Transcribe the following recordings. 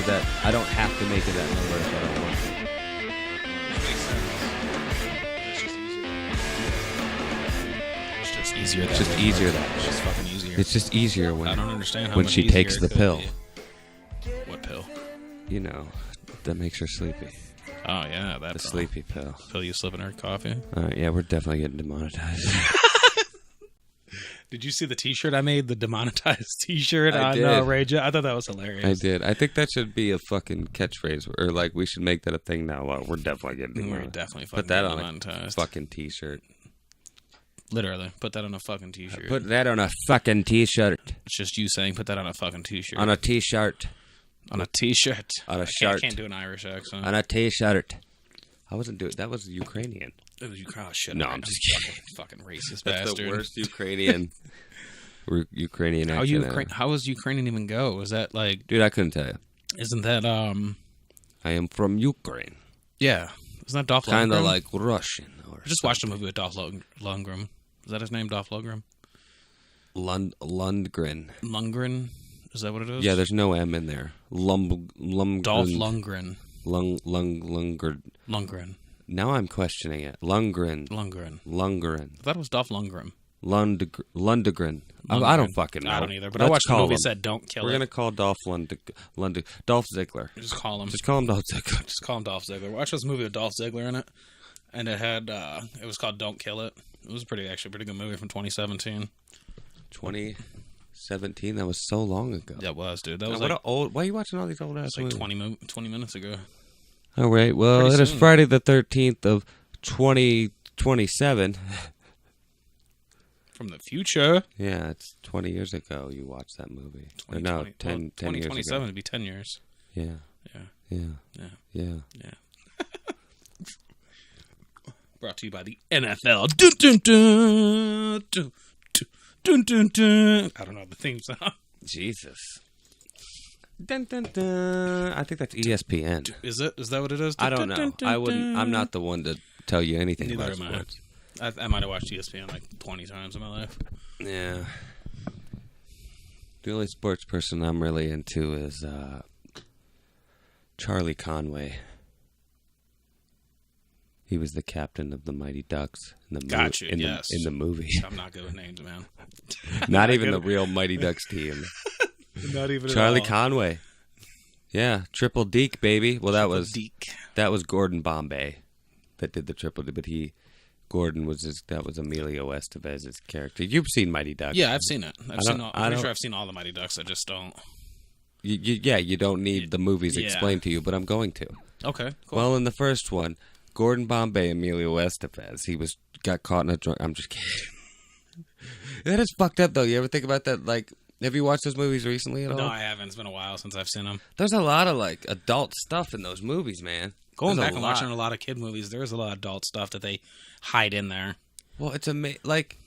to that. I don't have to make it that number if I don't want to. That makes sense. It's just easier. It's just easier that It's just fucking easier. It's just easier I don't understand how when much she easier takes it the could pill. be. What pill? You know, that makes her sleepy. Oh yeah, that The pill. sleepy pill. Pill you slip in her coffee. Yeah, we're definitely getting demonetized. Did you see the T-shirt I made? The demonetized T-shirt I on did. Rage. I thought that was hilarious. I did. I think that should be a fucking catchphrase, or like we should make that a thing now. Well, we're definitely getting We're demonetized. definitely fucking Put that on a demonetized. fucking T-shirt. Literally, put that on a fucking T-shirt. Put that on a fucking T-shirt. It's just you saying, put that on a fucking T-shirt. On a T-shirt. On a T-shirt. On a I shirt. can't do an Irish accent. On a T-shirt. I wasn't doing. That was Ukrainian. Oh, shit. No, man. I'm just kidding. Fucking racist That's bastard. the worst Ukrainian. Ukrainian How accent. How does Ukrainian even go? Is that like? Dude, I couldn't tell you. Isn't that I am from Ukraine. Yeah. Isn't that Dolph Lundgren? Kind of like Russian. Or I just watched a movie with Dolph Lundgren. Is that his name, Dolph Lundgren? Lundgren. Lundgren? Is that what it is? Yeah, there's no M in there. Lundgren. Dolph Lundgren. Lundgren. Lundgren. Now I'm questioning it. Lundgren. Lundgren. Lundgren. I thought it was Dolph Lundgren. Lundgren. I don't fucking know. I don't either. But I watched a movie that said "Don't kill We're it." gonna call Dolph Dolph Ziggler. Just call him. Just call him Dolph Ziggler. Just call him Dolph Ziggler. Watch this movie with Dolph Ziggler in it, and it had it was called "Don't Kill It." It was pretty good movie from 2017. 2017. That was so long ago. That was, dude. That was What like, old. Why are you watching all these old ass like movies? 20 minutes ago. All right. Well, Pretty it is soon. Friday the 13th of 2027. From the future. Yeah, it's 20 years ago you watched that movie. Or 2020. no, Well, 10 years 2027 ago. would be 10 years. Yeah, Yeah. yeah, Yeah. yeah. Yeah. Brought to you by the NFL. Dun, dun, dun, dun, dun, dun, dun. I don't know the theme song. Jesus. Dun, dun, dun. I think that's ESPN. Is it? Is that what it is? I don't know. Dun, dun, I wouldn't. I'm not the one to tell you anything Neither about am I. sports. I might have watched ESPN like 20 times in my life. Yeah. The only sports person I'm really into is Charlie Conway. He was the captain of the Mighty Ducks in the Gotcha, in yes. the movie. I'm not good with names, man. Not even the real Mighty Ducks team. Not even Charlie at all. Conway. Yeah, triple deke, baby. Well, Deke. that was Gordon Bombay that did the triple deke, but that was Emilio Estevez's character. You've seen Mighty Ducks. Yeah, I've seen it. I'm don't- pretty sure I've seen all the Mighty Ducks. I just don't. You don't need the movies Yeah. explained to you, but I'm going to. Okay, cool. Well, in the first one, Gordon Bombay, Emilio Estevez, got caught in a drunk. I'm just kidding. That is fucked up, though. You ever think about that? Like, have you watched those movies recently at all? No, I haven't. It's been a while since I've seen them. There's a lot of like adult stuff in those movies, man. Going There's back and lot. watching a lot of kid movies, there's a lot of adult stuff that they hide in there. Well, it's like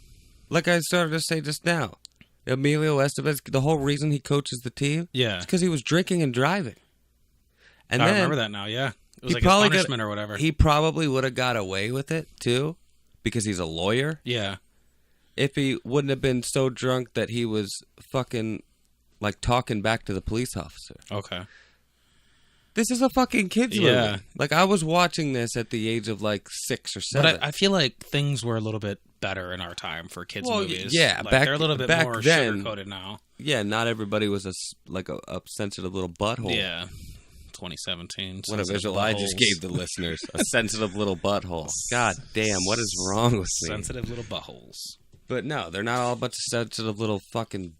I started to say just now. Emilio Estevez, the whole reason he coaches the team, Yeah. is because he was drinking and driving. And I then remember that now, yeah. It was he like a probably punishment or whatever. He probably would have got away with it too, because he's a lawyer. Yeah. If he wouldn't have been so drunk that he was fucking like talking back to the police officer. Okay. This is a fucking kids Yeah. movie. Like, I was watching this at the age of like 6 or 7. But I feel like things were a little bit better in our time for kids movies. yeah, Like, back- they're a little bit back more then- sugar-coated now. Yeah, not everybody was a sensitive little butthole. Yeah. 2017. What a sensitive visual I just buttholes. gave the listeners. A sensitive little butthole. God damn, what is wrong with me? Sensitive little buttholes. But no, they're not all a bunch of sensitive little fucking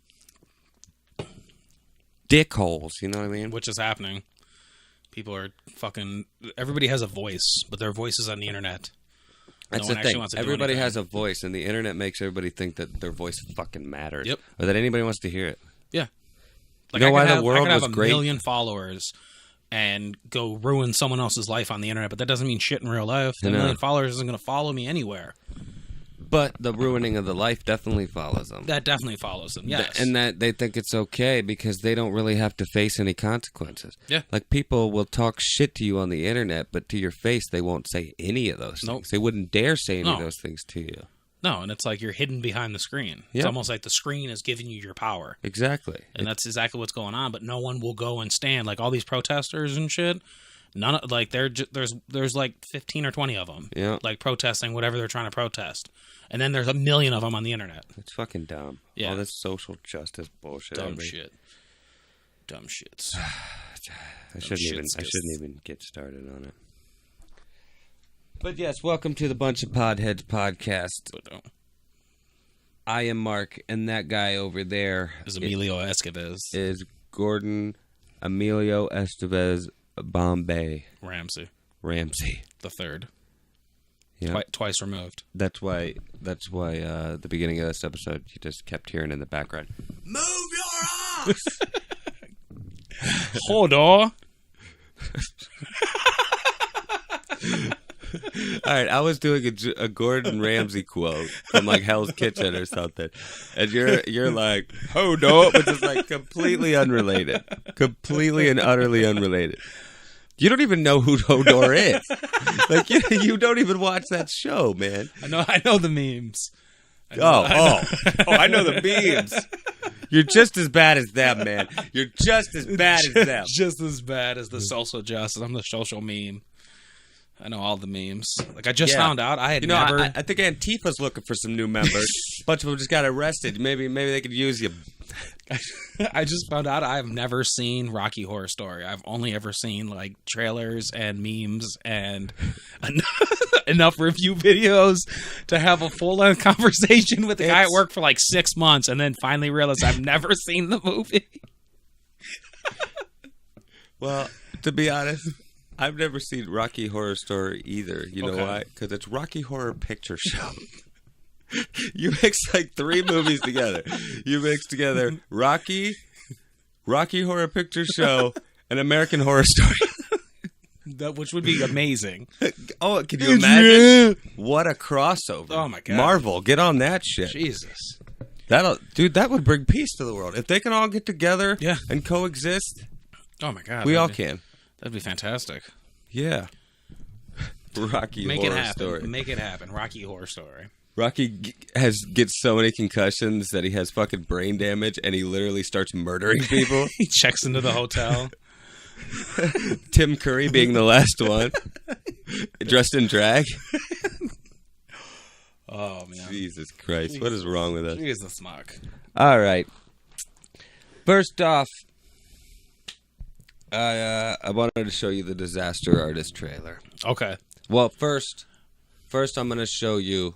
dickholes, you know what I mean? Which is happening. People are fucking... Everybody has a voice, but their voice is on the internet. That's one the actually thing. wants to do Everybody anything. has a voice, and the internet makes everybody think that their voice fucking matters. Yep. Or that anybody wants to hear it. Yeah. You know why the I world could have was a great? million followers and go ruin someone else's life on the internet, but that doesn't mean shit in real life. I The know. million followers isn't going to follow me anywhere. But the ruining of the life definitely follows them. That definitely follows them, yes. And that they think it's okay because they don't really have to face any consequences. Yeah. Like, people will talk shit to you on the internet, but to your face, they won't say any of those Nope. things. They wouldn't dare say any of No. those things to you. No, and it's like you're hidden behind the screen. It's almost like the screen is giving you your power. Exactly. And that's exactly what's going on, but no one will go and stand. Like all these protesters and shit, none of, like there's like 15 or 20 of them. Yeah. Like protesting whatever they're trying to protest. And then there's a million of them on the internet. It's fucking dumb. Yeah. All this social justice bullshit. Dumb shit. Dumb shits. I shouldn't even get started on it. But yes, welcome to the Buncha Podheads podcast. I am Mark, and that guy over there is Emilio Estevez. Is Gordon Emilio Estevez Bombay Ramsey the third. Yeah. Twice removed. That's why the beginning of this episode you just kept hearing in the background. Move your ass. Hold on. All right, I was doing a Gordon Ramsay quote from like Hell's Kitchen or something, and you're like, hold on, which is like completely unrelated, completely and utterly unrelated. You don't even know who Hodor is. Like you don't even watch that show, man. I know the memes. I know the memes. You're just as bad as them, man. You're just as bad as them. Just as bad as the social justice. I'm the social meme. I know all the memes. Like I just found out I had never. I think Antifa's looking for some new members. A bunch of them just got arrested. Maybe they could use you. I just found out I have never seen Rocky Horror Story. I've only ever seen like trailers and memes and enough review videos to have a full-on conversation with the guy at work for like 6 months, and then finally realized I've never seen the movie. Well, to be honest, I've never seen Rocky Horror Story either. You know why? Because it's Rocky Horror Picture Show. You mix like 3 movies together. You mix together Rocky Horror Picture Show, and American Horror Story. Which would be amazing. Oh, can you imagine? What a crossover. Oh my God. Marvel, get on that shit. Jesus. That would bring peace to the world. If they can all get together and coexist. Oh my God. We all can. That'd be fantastic. Yeah. Rocky Horror Story. Make it happen. Rocky Horror Story. Rocky gets so many concussions that he has fucking brain damage, and he literally starts murdering people. He checks into the hotel. Tim Curry being the last one, dressed in drag. Oh man! Jesus Christ! What is wrong with us? Jesus, Mark. All right. First off, I wanted to show you the Disaster Artist trailer. Okay. Well, first I'm going to show you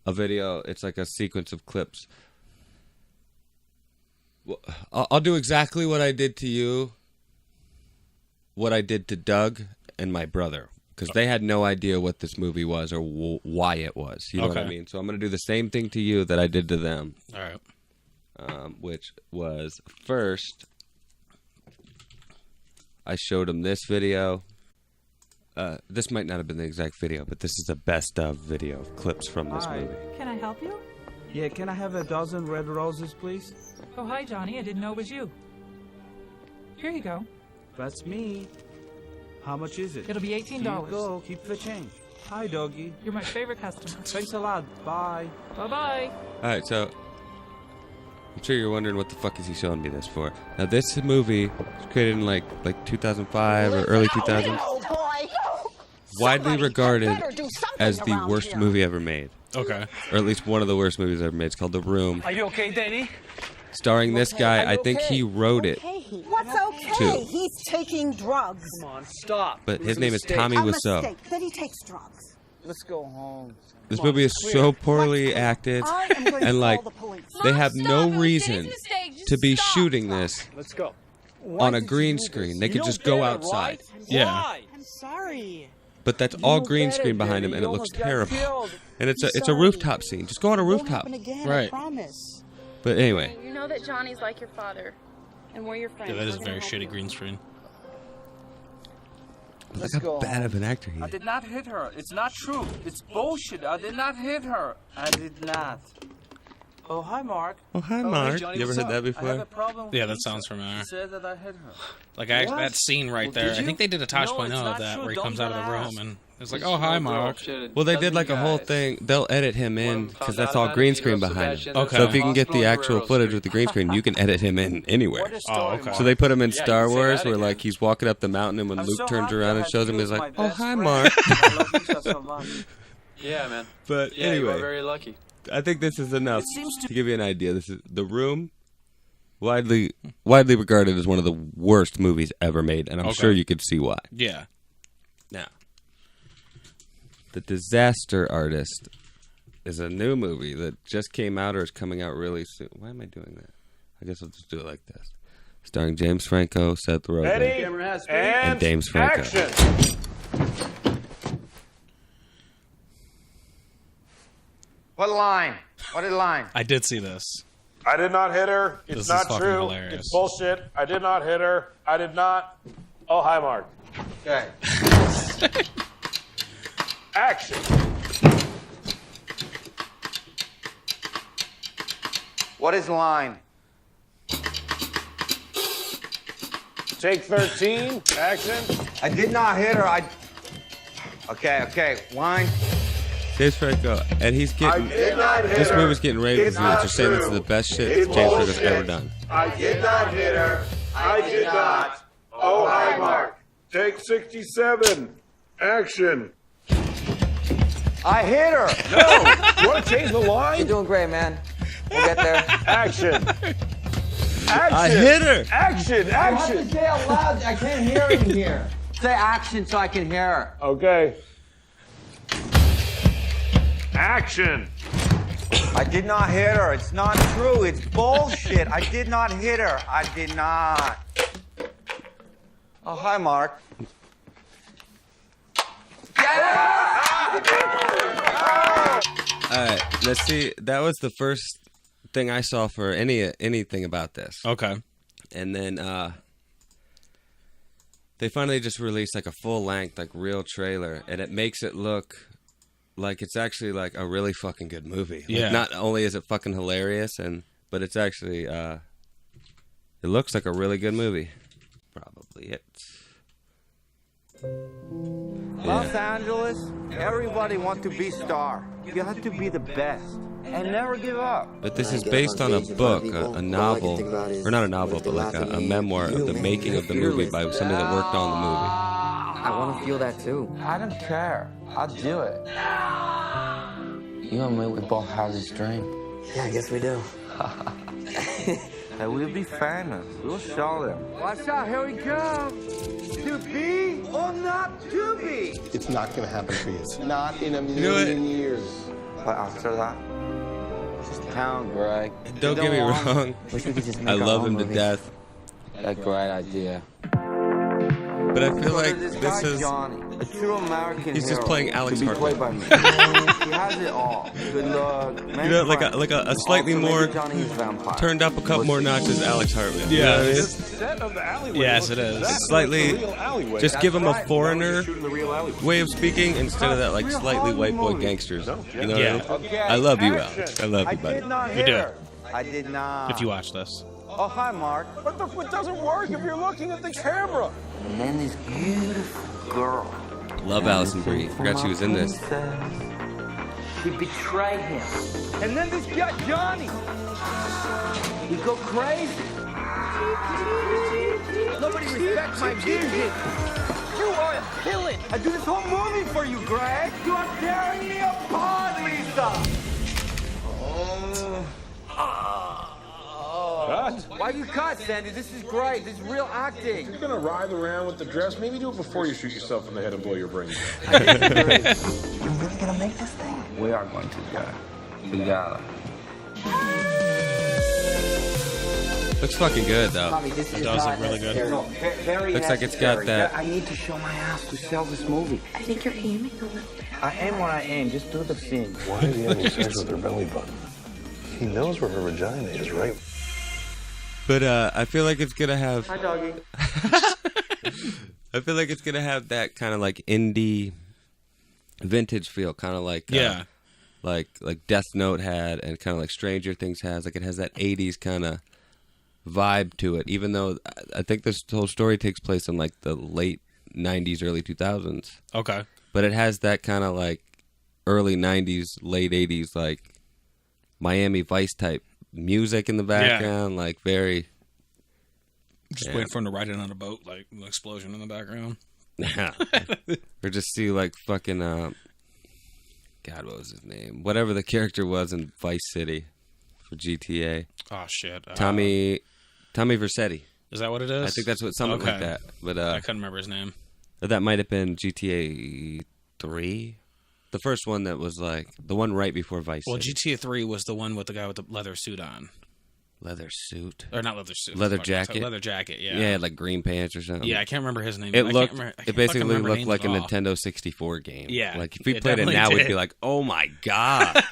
a video. It's like a sequence of clips. I'll do exactly what I did to you, what I did to Doug and my brother, because they had no idea what this movie was or why it was. You know what I mean? So I'm going to do the same thing to you that I did to them. All right. Which was first, I showed them this video. This might not have been the exact video, but this is the best of video of clips from this movie. Can I help you? Yeah, can I have a dozen red roses, please? Oh, hi, Johnny. I didn't know it was you. Here you go. That's me. How much is it? It'll be $18. Here you go. Keep the change. Hi, Doggie. You're my favorite customer. Thanks a lot. Bye. Bye-bye. All right, so I'm sure you're wondering what the fuck is he showing me this for. Now, this movie was created in like 2005 or early 2000s. Widely regarded as the worst movie ever made. Okay. Or at least one of the worst movies ever made. It's called The Room. Are you okay, Danny? Starring this guy. I think he wrote it. What's okay? He's taking drugs. Come on, stop. But his name is Tommy Wiseau. That he takes drugs. Let's go home. This movie is so poorly acted, and like they have no reason to be shooting this Let's go. on a green screen. They could just go outside. Yeah. I'm sorry. But that's all green screen behind him, and it looks terrible. And it's a rooftop scene. Just go on a rooftop. Right. I promise. But anyway. You know that Johnny's like your father, and we're your friends. Yeah, that is a very shitty green screen. Look how bad of an actor he I is. did not hit her. It's not true. It's bullshit. I did not hit her. I did not. Oh, hi, Mark. Oh, hi, Mark. Hey, Johnny, You ever heard that I have before? a problem with Yeah, that Lisa. sounds familiar. She said that I hit her. Like What? that scene right Well, there. did I think they did a Tosh you? No, point it's of not that true. where he Don't comes out of the ask. room and It's like, oh, hi, Mark. Well, they did like a whole thing. They'll edit him in because that's all green screen behind him. Okay. So if you can get the actual footage with the green screen, you can edit him in anywhere. Oh, okay. So they put him in Star Wars where like he's walking up the mountain and when Luke turns around and shows him, he's like, oh, hi, Mark. Yeah, man. But Yeah, you are anyway, very lucky. I think this is enough to give you an idea. This is The Room, widely regarded as one of the worst movies ever made, and I'm sure you could see why. Yeah. Now, The Disaster Artist is a new movie that just came out or is coming out really soon. Why am I doing that? I guess I'll just do it like this. Starring James Franco, Seth Rogen, and James Franco. Action. What line? What line? I did see this. I did not hit her. It's This is not fucking true. hilarious. It's bullshit. I did not hit her. I did not. Oh, hi, Mark. Okay. Action. What is line? Take 13. Action. I did not hit her. Okay. Line. James Franco, and he's getting. This movie's getting rave reviews. They're saying this is the best shit James Franco's ever done. I did not hit her. I did not. Oh, hi, Mark. Take 67. Action. I hit her. No. You want to change the line? You're doing great, man. We'll get there. Action. I hit her. Action. You have to say out loud. I can't hear it in here. Say action so I can hear her. Okay. Action. I did not hit her. It's not true. It's bullshit. I did not hit her. I did not. Oh, hi, Mark. All right, let's see. That was the first thing I saw for anything about this. Okay. And then they finally just released like a full length, like real trailer, and it makes it look like it's actually like a really fucking good movie. Like, Yeah. not only is it fucking hilarious, but it's actually it looks like a really good movie. Probably it. Los Angeles, everybody wants to be star. You have to be the best and never give up. But this is based on a book, a novel, or not a novel, but like a memoir of the making of the movie by somebody that worked on the movie. I want to feel that too. I don't care. I'll do it. You and me, we both have this dream. Yeah, I guess we do. That we'll be famous. We'll show them. Watch out, here we come. To be or not to be? It's not going to happen for you. Not in a know what? million years. But after that, just count, Greg. Don't get me wrong, Wish we could just make I our love own him to movies. death, A great idea. but I feel like This this guy, is. Johnny, a true American He's just hero, playing Alex to be Hartman. played by me. He has it all. Good luck. You know, like a slightly Also, more maybe Johnny is vampire. turned up a couple more notches, Alex Hartman. Yeah. You know what I mean? The set of the alleyway. Yes, looks it is. exactly Slightly- like the real alleyway. Just give him a foreigner Shooting the real alleyway. way of speaking instead of that like slightly white boy gangsters. You know Yeah. what I mean? I love you, Alex. I love you, I buddy. did not You hit do. her. I did not. If you watch this. Oh, hi, Mark. But the foot doesn't work if you're looking at the camera. And then this beautiful girl. Love Alison Brie. Forgot she was in this. He betrayed him. And then this guy, Johnny. He go crazy. Nobody respects my vision. You are a villain. I do this whole movie for you, Greg. You are tearing me apart, Lisa. Cut. Why you cut, Sandy? This is great. This is real acting. You're gonna writhe around with the dress. Maybe do it before you shoot yourself in the head and blow your brains out. You're really gonna make this thing? We are going to go together. Looks fucking good though. Tommy, this is does not look really good. necessary. No, very Looks like it's got necessary. that. I need to show my ass to sell this movie. I think you're aiming a little. I am what I am. Just do the scene. Why is he having sex with her belly button? He knows where her vagina is, right? But I feel like it's gonna have. Hi, doggy. I feel like it's gonna have that kind of like indie, vintage feel, kind of like Yeah. like Death Note had, and kind of like Stranger Things has. Like it has that '80s kind of vibe to it. Even though I think this whole story takes place in like the late '90s, early 2000s. Okay. but it has that kind of like early 90s, late 80s, like Miami Vice type music in the background, like very... Just waiting for him to ride in on a boat, like an explosion in the background. Yeah. Or just see like fucking, God, what was his name? Whatever the character was in Vice City for GTA. Oh, shit. Tommy Vercetti. Is that what it is? I think that's what something like that. But I couldn't remember his name. That might have been GTA 3. The first one that was like the one right before Vice City. Well, GTA 3 was the one with the guy with the leather suit on. Leather suit? Or not leather suit. Leather jacket? Leather jacket, yeah. Yeah, like green pants or something. Yeah, I can't remember his name. It basically looked like a Nintendo 64 game. Yeah. Like if we played it now, we'd be like, oh my God.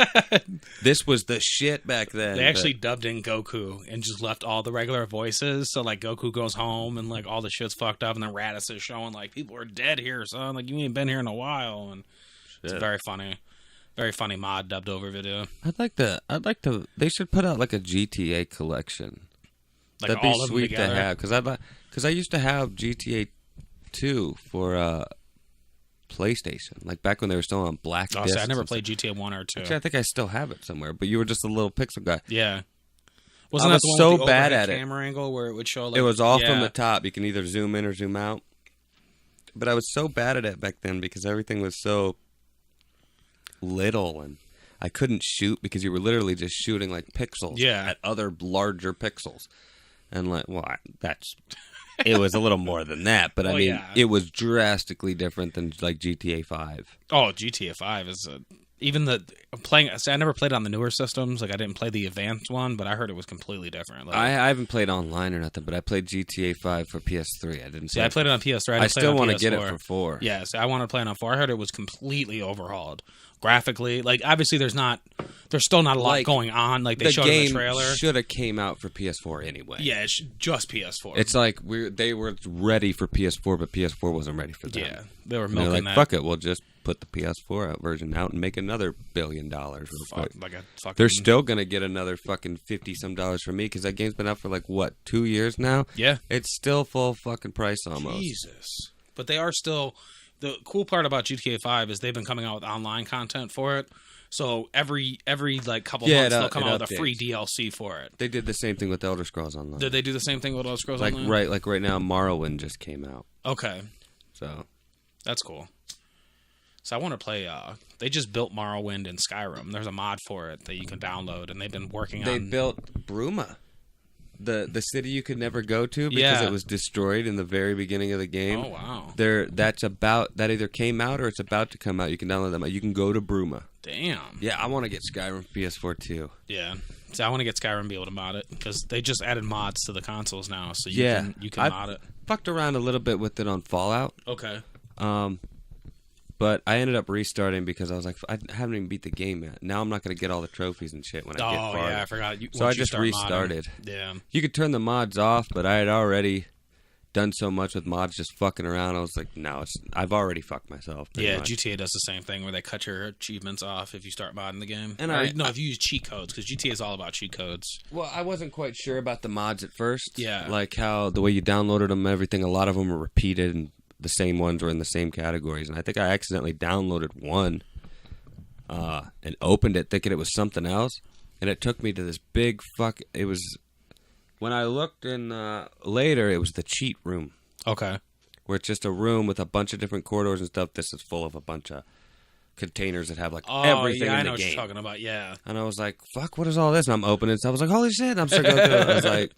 This was the shit back then. They actually dubbed in Goku and just left all the regular voices. So like Goku goes home and like all the shit's fucked up, and then Raditz is showing like people are dead here, son. Like you ain't been here in a while, and it's very funny. Very funny mod dubbed over video. I'd like to. They should put out like a GTA collection. Like that'd be all of them sweet together? to have because I used to have GTA 2 for PlayStation, like back when they were still on black discs. I never played GTA 1 or 2. Actually, I think I still have it somewhere. But you were just a little pixel guy. Yeah. Wasn't that the one with the bad at it? Camera angle where it would show like it was all from the top. You can either zoom in or zoom out. But I was so bad at it back then because everything was so little and I couldn't shoot because you were literally just shooting like pixels at other larger pixels. And like, well, it was a little more than that, but I mean, it was drastically different than like GTA 5. Oh, GTA 5 is I never played it on the newer systems. Like I didn't play the advanced one, but I heard it was completely different. Like, I haven't played online or nothing, but I played GTA 5 for PS3. I didn't. See, I played it on PS3. I still want to get it for 4. Yeah, so I want to play it on 4. I heard it was completely overhauled graphically. Like obviously, there's still not a lot going on. Like they showed in the trailer. Should have came out for PS4 anyway. Yeah, it's just PS4. It's like they were ready for PS4, but PS4 wasn't ready for them. Yeah, they were milking like, that. Fuck it, we'll just put the PS4 version out and make another $1 billion. They're still gonna get another fucking $50-some from me because that game's been out for like what 2 years now. Yeah, it's still full fucking price almost. Jesus, but they are still. The cool part about GTA 5 is they've been coming out with online content for it. So every like couple months they'll come out with a free DLC for it. They did the same thing with Elder Scrolls Online. Did they do the same thing with Elder Scrolls Online? Right now, Morrowind just came out. Okay, so that's cool. So I want to play. They just built Morrowind in Skyrim. There's a mod for it that you can download, and they've been working on. They built Bruma, the city you could never go to because it was destroyed in the very beginning of the game. Oh wow! That either came out or it's about to come out. You can download that. You can go to Bruma. Damn. Yeah, I want to get Skyrim for PS4 too. Yeah. So I want to get Skyrim and be able to mod it because they just added mods to the consoles now, so you can mod it. Fucked around a little bit with it on Fallout. Okay. But I ended up restarting because I was like, I haven't even beat the game yet. Now I'm not going to get all the trophies and shit when I get farther. Oh, yeah, I forgot. So I just restarted. Modding. Yeah. You could turn the mods off, but I had already done so much with mods just fucking around. I was like, no, I've already fucked myself. Yeah, much. GTA does the same thing where they cut your achievements off if you start modding the game. And if you use cheat codes, because GTA is all about cheat codes. Well, I wasn't quite sure about the mods at first. Yeah. Like how the way you downloaded them, everything, a lot of them were repeated and the same ones were in the same categories, and I think I accidentally downloaded one and opened it thinking it was something else, and it took me to this big it was, when I looked in later, it was the cheat room. Okay. Where it's just a room with a bunch of different corridors and stuff. This is full of a bunch of containers that have like everything in the game. I know what you're talking about, yeah. And I was like, fuck, what is all this? And I'm opening it, so I was like, holy shit, and I'm starting to go through it. I was like,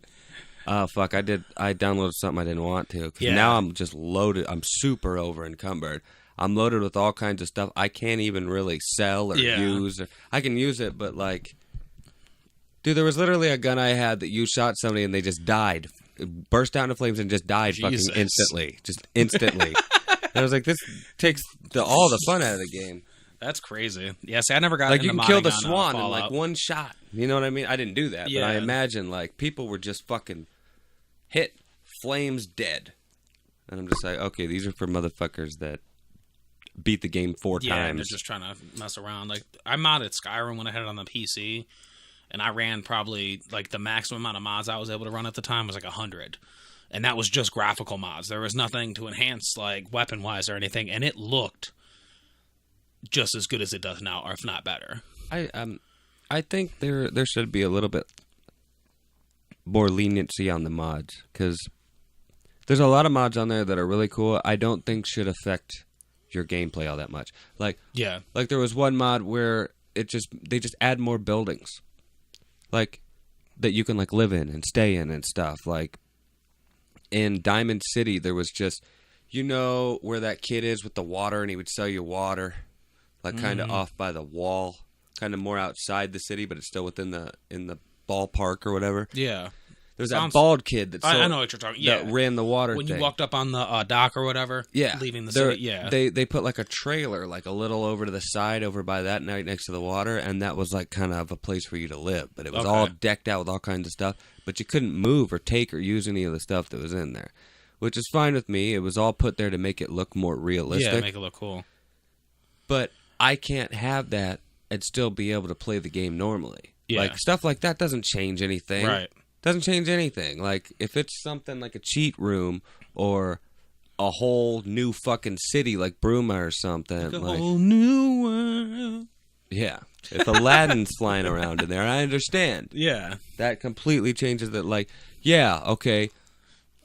oh, fuck, I downloaded something I didn't want to. Because now I'm just loaded. I'm super over encumbered. I'm loaded with all kinds of stuff I can't even really sell or use. I can use it, but like, dude, there was literally a gun I had that you shot somebody and they just died. It burst out into flames and just died fucking instantly. Just instantly. And I was like, this takes all the fun out of the game. That's crazy. Yeah, see, I never got like into you can kill the on, swan in like one shot. You know what I mean? I didn't do that, but I imagine like people were just fucking hit, flames, dead. And I'm just like, okay, these are for motherfuckers that beat the game 4 times. Yeah, they're just trying to mess around. Like I modded Skyrim when I had it on the PC, and I ran probably like the maximum amount of mods I was able to run at the time was like 100. And that was just graphical mods. There was nothing to enhance like weapon wise or anything, and it looked just as good as it does now, or if not better. I think there should be a little bit more leniency on the mods, because there's a lot of mods on there that are really cool. I don't think should affect your gameplay all that much. Like there was one mod where they just add more buildings, like that you can like live in and stay in and stuff. Like in Diamond City, there was just, you know, where that kid is with the water, and he would sell you water, like kind of off by the wall, kind of more outside the city, but it's still within in the ballpark or whatever. Yeah. There's that bald kid that I know what you're talking. Yeah, that ran the water when thing. you walked up on the dock or whatever. Yeah, leaving the city. Yeah, they put like a trailer like a little over to the side over by that night next to the water, and that was like kind of a place for you to live. But it was all decked out with all kinds of stuff, but you couldn't move or take or use any of the stuff that was in there, which is fine with me. It was all put there to make it look more realistic. Yeah, make it look cool. But I can't have that and still be able to play the game normally. Yeah. Like stuff like that doesn't change anything. Right. Doesn't change anything. Like, if it's something like a cheat room or a whole new fucking city like Bruma or something. Like a whole new world. Yeah. If Aladdin's flying around in there, I understand. Yeah. That completely changes it. Like, yeah, okay,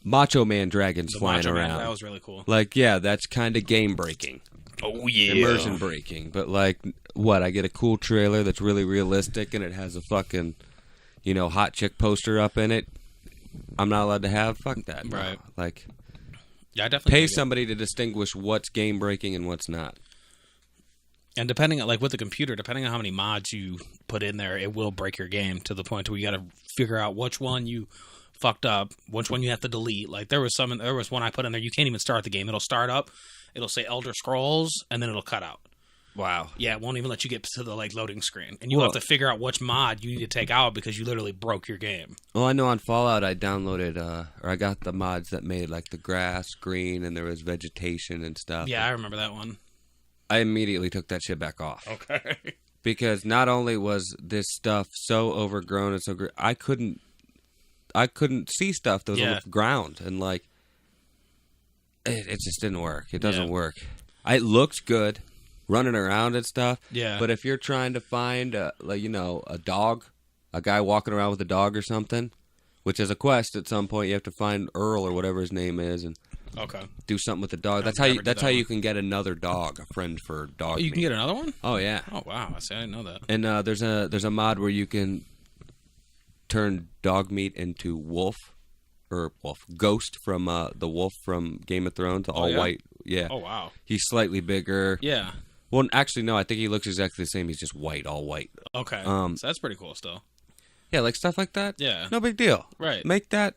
Macho Man dragons flying around. That was really cool. Like, yeah, that's kind of game breaking. Oh, yeah. Immersion breaking. But, like, what? I get a cool trailer that's really realistic and it has a fucking, you know, hot chick poster up in it. I'm not allowed to have? Fuck that. No. Right. Like, yeah, I definitely pay somebody to distinguish what's game breaking and what's not. And depending on, like, with the computer, depending on how many mods you put in there, it will break your game to the point where you got to figure out which one you fucked up, which one you have to delete. Like, there was one I put in there, you can't even start the game. It'll start up, it'll say Elder Scrolls, and then it'll cut out. Wow. Yeah, it won't even let you get to the like loading screen. And you'll have to figure out which mod you need to take out because you literally broke your game. Well, I know on Fallout I downloaded, or I got the mods that made like the grass green and there was vegetation and stuff. Yeah, I remember that one. I immediately took that shit back off. Okay. Because not only was this stuff so overgrown and so I couldn't see stuff that was on the ground, and like it just didn't work. It doesn't work. It looks good running around and stuff. Yeah. But if you're trying to find a dog, a guy walking around with a dog or something, which is a quest at some point, you have to find Earl or whatever his name is and do something with the dog. That's how you can get another dog, a friend for dog. Oh, you can get another one? Oh yeah. Oh wow, I didn't know that. And there's a mod where you can turn dog meat into Ghost from the wolf from Game of Thrones, all white. Yeah. Oh wow. He's slightly bigger. Yeah. Well, actually, no. I think he looks exactly the same. He's just white, all white. Okay. So that's pretty cool still. Yeah, like stuff like that. Yeah. No big deal. Right. Make that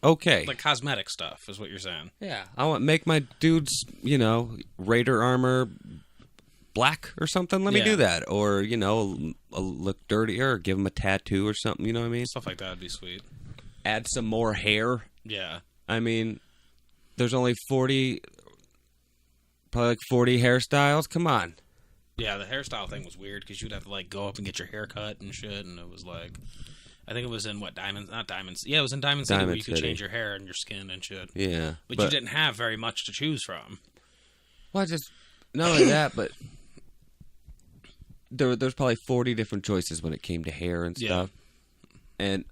okay. Like cosmetic stuff is what you're saying. Yeah. I want make my dude's, Raider armor black or something. Let me do that. Or, look dirtier or give him a tattoo or something. You know what I mean? Stuff like that would be sweet. Add some more hair. Yeah. I mean, there's only 40 hairstyles. Come on. Yeah, the hairstyle thing was weird because you'd have to like go up and get your hair cut and shit, and it was like, I think it was in Diamonds? Not Diamonds. Yeah, it was in Diamond City where you could change your hair and your skin and shit. Yeah, but you didn't have very much to choose from. Well, not only that, but there's probably 40 different choices when it came to hair and stuff, and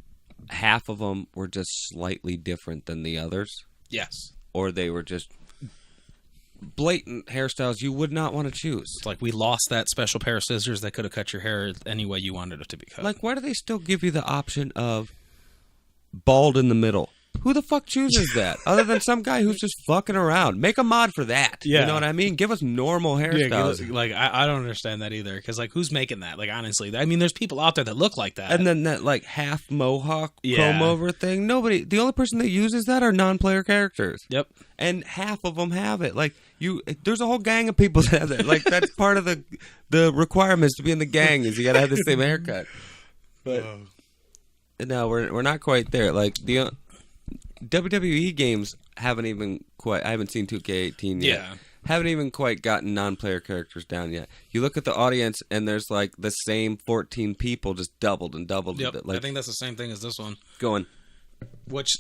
half of them were just slightly different than the others. Yes, or they were just blatant hairstyles you would not want to choose. It's like we lost that special pair of scissors that could have cut your hair any way you wanted it to be cut. Like, why do they still give you the option of bald in the middle? Who the fuck chooses that? Other than some guy who's just fucking around. Make a mod for that. Yeah. You know what I mean? Give us normal hairstyles. I don't understand that either. Because, who's making that? Like, honestly, I mean, there's people out there that look like that. And then that, half mohawk comb over thing. The only person that uses that are non-player characters. Yep. And half of them have it. There's a whole gang of people that have that. That's part of the requirements to be in the gang is you gotta have the same haircut. But no, we're not quite there. The WWE games haven't even quite. I haven't seen 2K18 yet. Yeah. Haven't even quite gotten non-player characters down yet. You look at the audience, and there's the same 14 people just doubled and doubled. Yep. I think that's the same thing as this one. Going. Which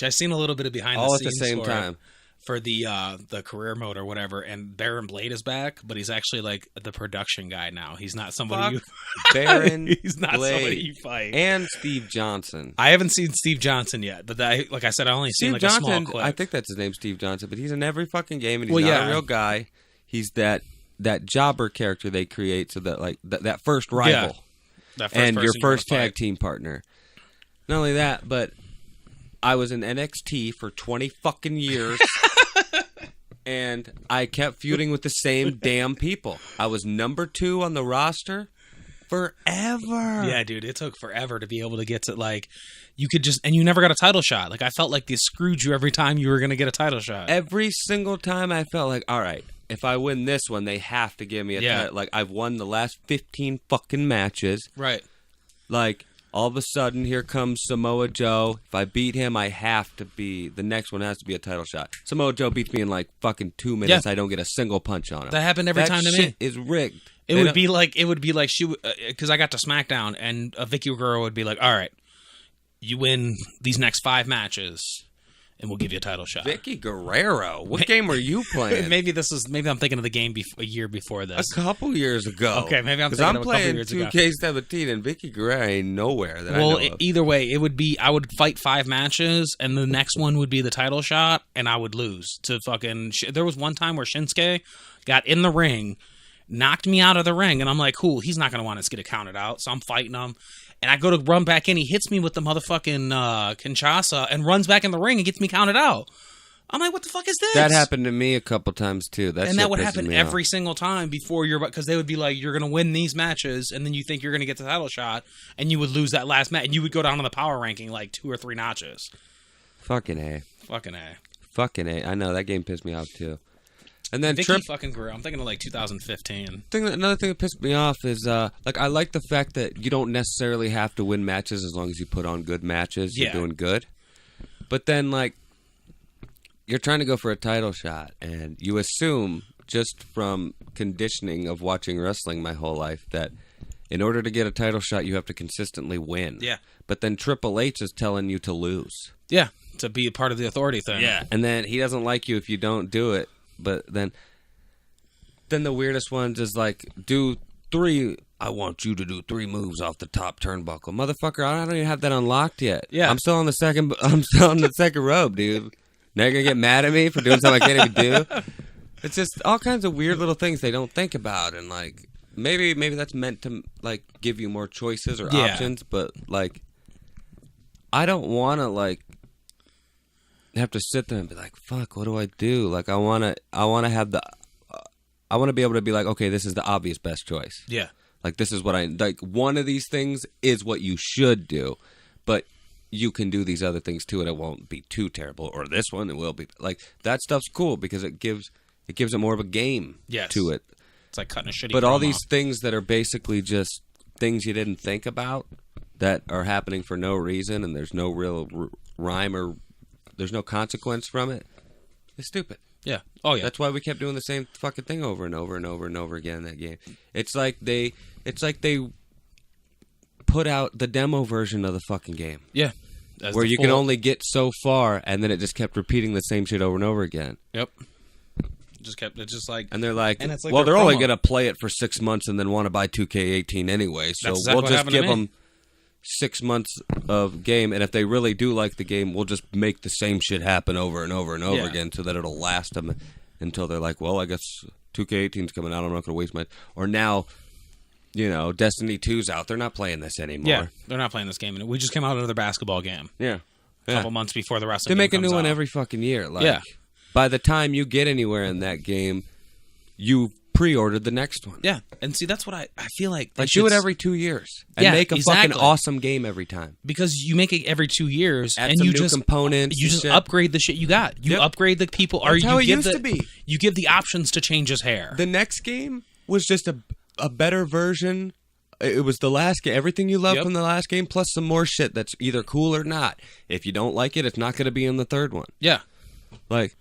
I seen a little bit of behind the scenes all at the same time. for the career mode or whatever, and Baron Blade is back, but he's actually like the production guy now. He's not somebody Baron he's not Blade somebody you fight. and Steve Johnson. I haven't seen Steve Johnson yet, but like I said, I only seen like a small clip. I think that's his name, Steve Johnson, but he's in every fucking game, and he's not a real guy. He's that jobber character they create, so that like that first rival, and your first tag team partner. Not only that, but I was in NXT for 20 fucking years, and I kept feuding with the same damn people. I was number 2 on the roster forever. Yeah, dude, it took forever to be able to get to, like, you could just, and you never got a title shot. Like, I felt like they screwed you every time you were going to get a title shot. Every single time I felt like, all right, if I win this one, they have to give me a title. Like, I've won the last 15 fucking matches. Right. Like, all of a sudden, here comes Samoa Joe. If I beat him, I have to be, the next one has to be a title shot. Samoa Joe beats me in like fucking 2 minutes. I don't get a single punch on him. That happened every time to me. That shit is rigged. It would be like she, because I got to SmackDown, and Vicky Guerrero would be like, all right, you win these next 5 matches, and we'll give you a title shot. Vicky Guerrero? What game were you playing? Maybe I'm thinking of the game a year before this. A couple years ago. Okay, maybe I'm thinking of a couple years ago. Because I'm playing 2K17, and Vicky Guerrero ain't nowhere that I know of. Either way, it would be, I would fight 5 matches, and the next one would be the title shot, and I would lose to fucking... There was one time where Shinsuke got in the ring, knocked me out of the ring, and I'm like, cool, he's not going to want us to get it counted out, so I'm fighting him. And I go to run back in, he hits me with the motherfucking Kinshasa and runs back in the ring and gets me counted out. I'm like, what the fuck is this? That happened to me a couple times too. That would happen every single time before because they would be like, you're going to win these matches, and then you think you're going to get the title shot, and you would lose that last match, and you would go down on the power ranking like 2 or 3 notches. Fucking A. Fucking A. Fucking A. I know, that game pissed me off too. And then Vicky fucking grew. I'm thinking of like 2015. Another thing that pissed me off is like, I like the fact that you don't necessarily have to win matches as long as you put on good matches. You're doing good. But then like, you're trying to go for a title shot, and you assume just from conditioning of watching wrestling my whole life that in order to get a title shot you have to consistently win. Yeah. But then Triple H is telling you to lose. Yeah, to be a part of the authority thing. Yeah. And then he doesn't like you if you don't do it. But then the weirdest ones is like, do 3. I want you to do 3 moves off the top turnbuckle, motherfucker. I don't even have that unlocked yet. Yeah, I'm still on the second rope, dude. Now you're gonna get mad at me for doing something I can't even do. It's just all kinds of weird little things they don't think about, and like maybe that's meant to like give you more choices or options, but like I don't want to like have to sit there and be like, fuck, what do I do? Like I want to have I want to be able to be like, okay, this is the obvious best choice. Yeah. Like this is what like one of these things is what you should do, but you can do these other things too and it won't be too terrible, or this one it will be. Like that stuff's cool because it gives it more of a game to it. It's like cutting a shitty But all these things that are basically just things you didn't think about that are happening for no reason and there's no real rhyme or there's no consequence from it. It's stupid. Yeah. Oh yeah. That's why we kept doing the same fucking thing over and over and over and over again in that game. It's like they put out the demo version of the fucking game. Yeah. Where you can only get so far, and then it just kept repeating the same shit over and over again. Yep. And they're like, and it's like well, they're only going to play it for 6 months and then want to buy 2K18 anyway, so we'll just give them 6 months of game, and if they really do like the game, we'll just make the same shit happen over and over and over again so that it'll last them until they're like, well, I guess 2K18's coming out, I'm not going to waste my... Or now... You know, Destiny 2's out. They're not playing this anymore. Yeah, they're not playing this game. We just came out with another basketball game. Yeah. A couple months before the wrestling game They make a new one out. every fucking year. Like, by the time you get anywhere in that game, you pre-ordered the next one. Yeah, and see, that's what I feel like. Like, do it every 2 years. And make a fucking awesome game every time. Because you make it every 2 years, Add and some you new just components. You just upgrade the shit you got. You upgrade the people. That's how it used to be. You give the options to change his hair. The next game was just a better version. It was the last game. Everything you loved from the last game, plus some more shit that's either cool or not. If you don't like it, it's not going to be in the third one. Yeah. Like,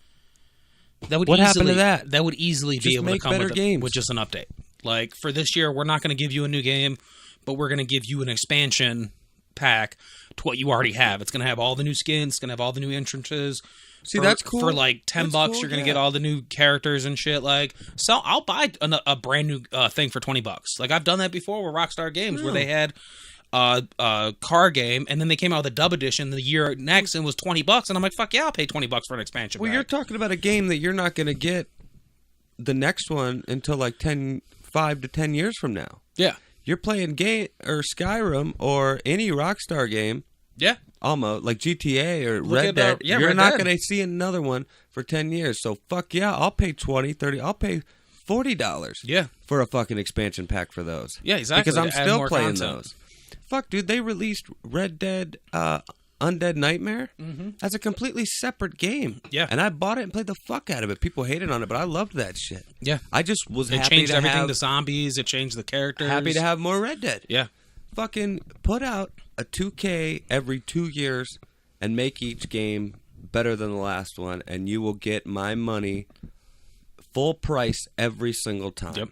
what happened to that? That would easily be able to come with just an update. Like, for this year, we're not going to give you a new game, but we're going to give you an expansion pack to what you already have. It's going to have all the new skins. It's going to have all the new entrances. See, that's cool. For like $10, That's cool, you're gonna yeah. get all the new characters and shit. Like, so I'll buy a brand new thing for $20. Like I've done that before with Rockstar Games, where they had a car game, and then they came out with a dub edition the year next, and it was $20, and I'm like, fuck yeah, I'll pay $20 for an expansion. Well, pack. you're talking about a game that you're not going to get the next one until like 5 to 10 years from now. Yeah. You're playing Skyrim or any Rockstar game. Yeah. Almost like GTA or Look Red at, Dead. You're Red not Dead. going to see another one for 10 years. So fuck yeah, I'll pay $20, $30, I'll pay $40 Yeah. for a fucking expansion pack for those. Yeah, exactly. Because I'm To add still more playing content. those. Fuck, dude, they released Red Dead Undead Nightmare as a completely separate game. Yeah. And I bought it and played the fuck out of it. People hated on it, but I loved that shit. Yeah. I just was It happy changed to everything have to zombies. It changed the characters. happy to have more Red Dead. Yeah. Fucking put out a 2K every 2 years and make each game better than the last one, and you will get my money full price every single time. Yep.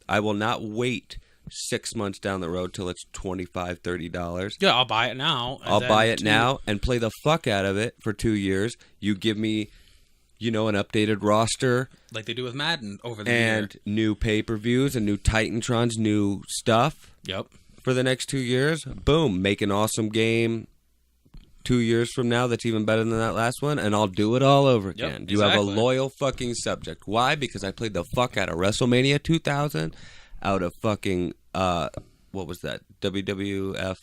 I will not wait 6 months down the road till it's $25, $30. Yeah, I'll buy it now. and I'll then buy it now and play the fuck out of it for 2 years. You give me, an updated roster like they do with Madden over the and year. new pay-per-views and new Titantrons, new stuff. Yep. For the next 2 years, boom, make an awesome game 2 years from now that's even better than that last one, and I'll do it all over again. Yep, You have a exactly. loyal fucking subject. Why? Because I played the fuck out of WrestleMania 2000, out of fucking, what was that? WWF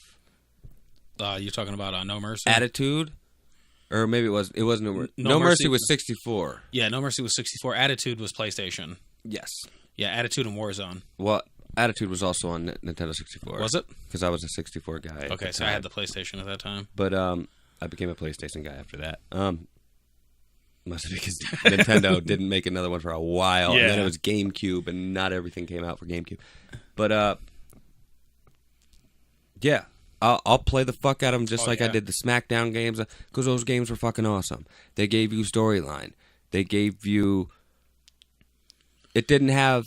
You're talking about No Mercy? Attitude? Or maybe it wasn't No Mercy Mercy was 64. Yeah, No Mercy was 64. Attitude was PlayStation. Yes. Yeah, Attitude and Warzone. Well, Attitude was also on Nintendo 64. Was it? Because I was a 64 guy. at Okay, the so I time. had the PlayStation at that time. But I became a PlayStation guy after that. Mostly because Nintendo didn't make another one for a while, and then Yeah. it was GameCube, and not everything came out for GameCube. But yeah, I'll play the fuck out of them just like I did the SmackDown games, because those games were fucking awesome. They gave you storyline. They gave you. It didn't have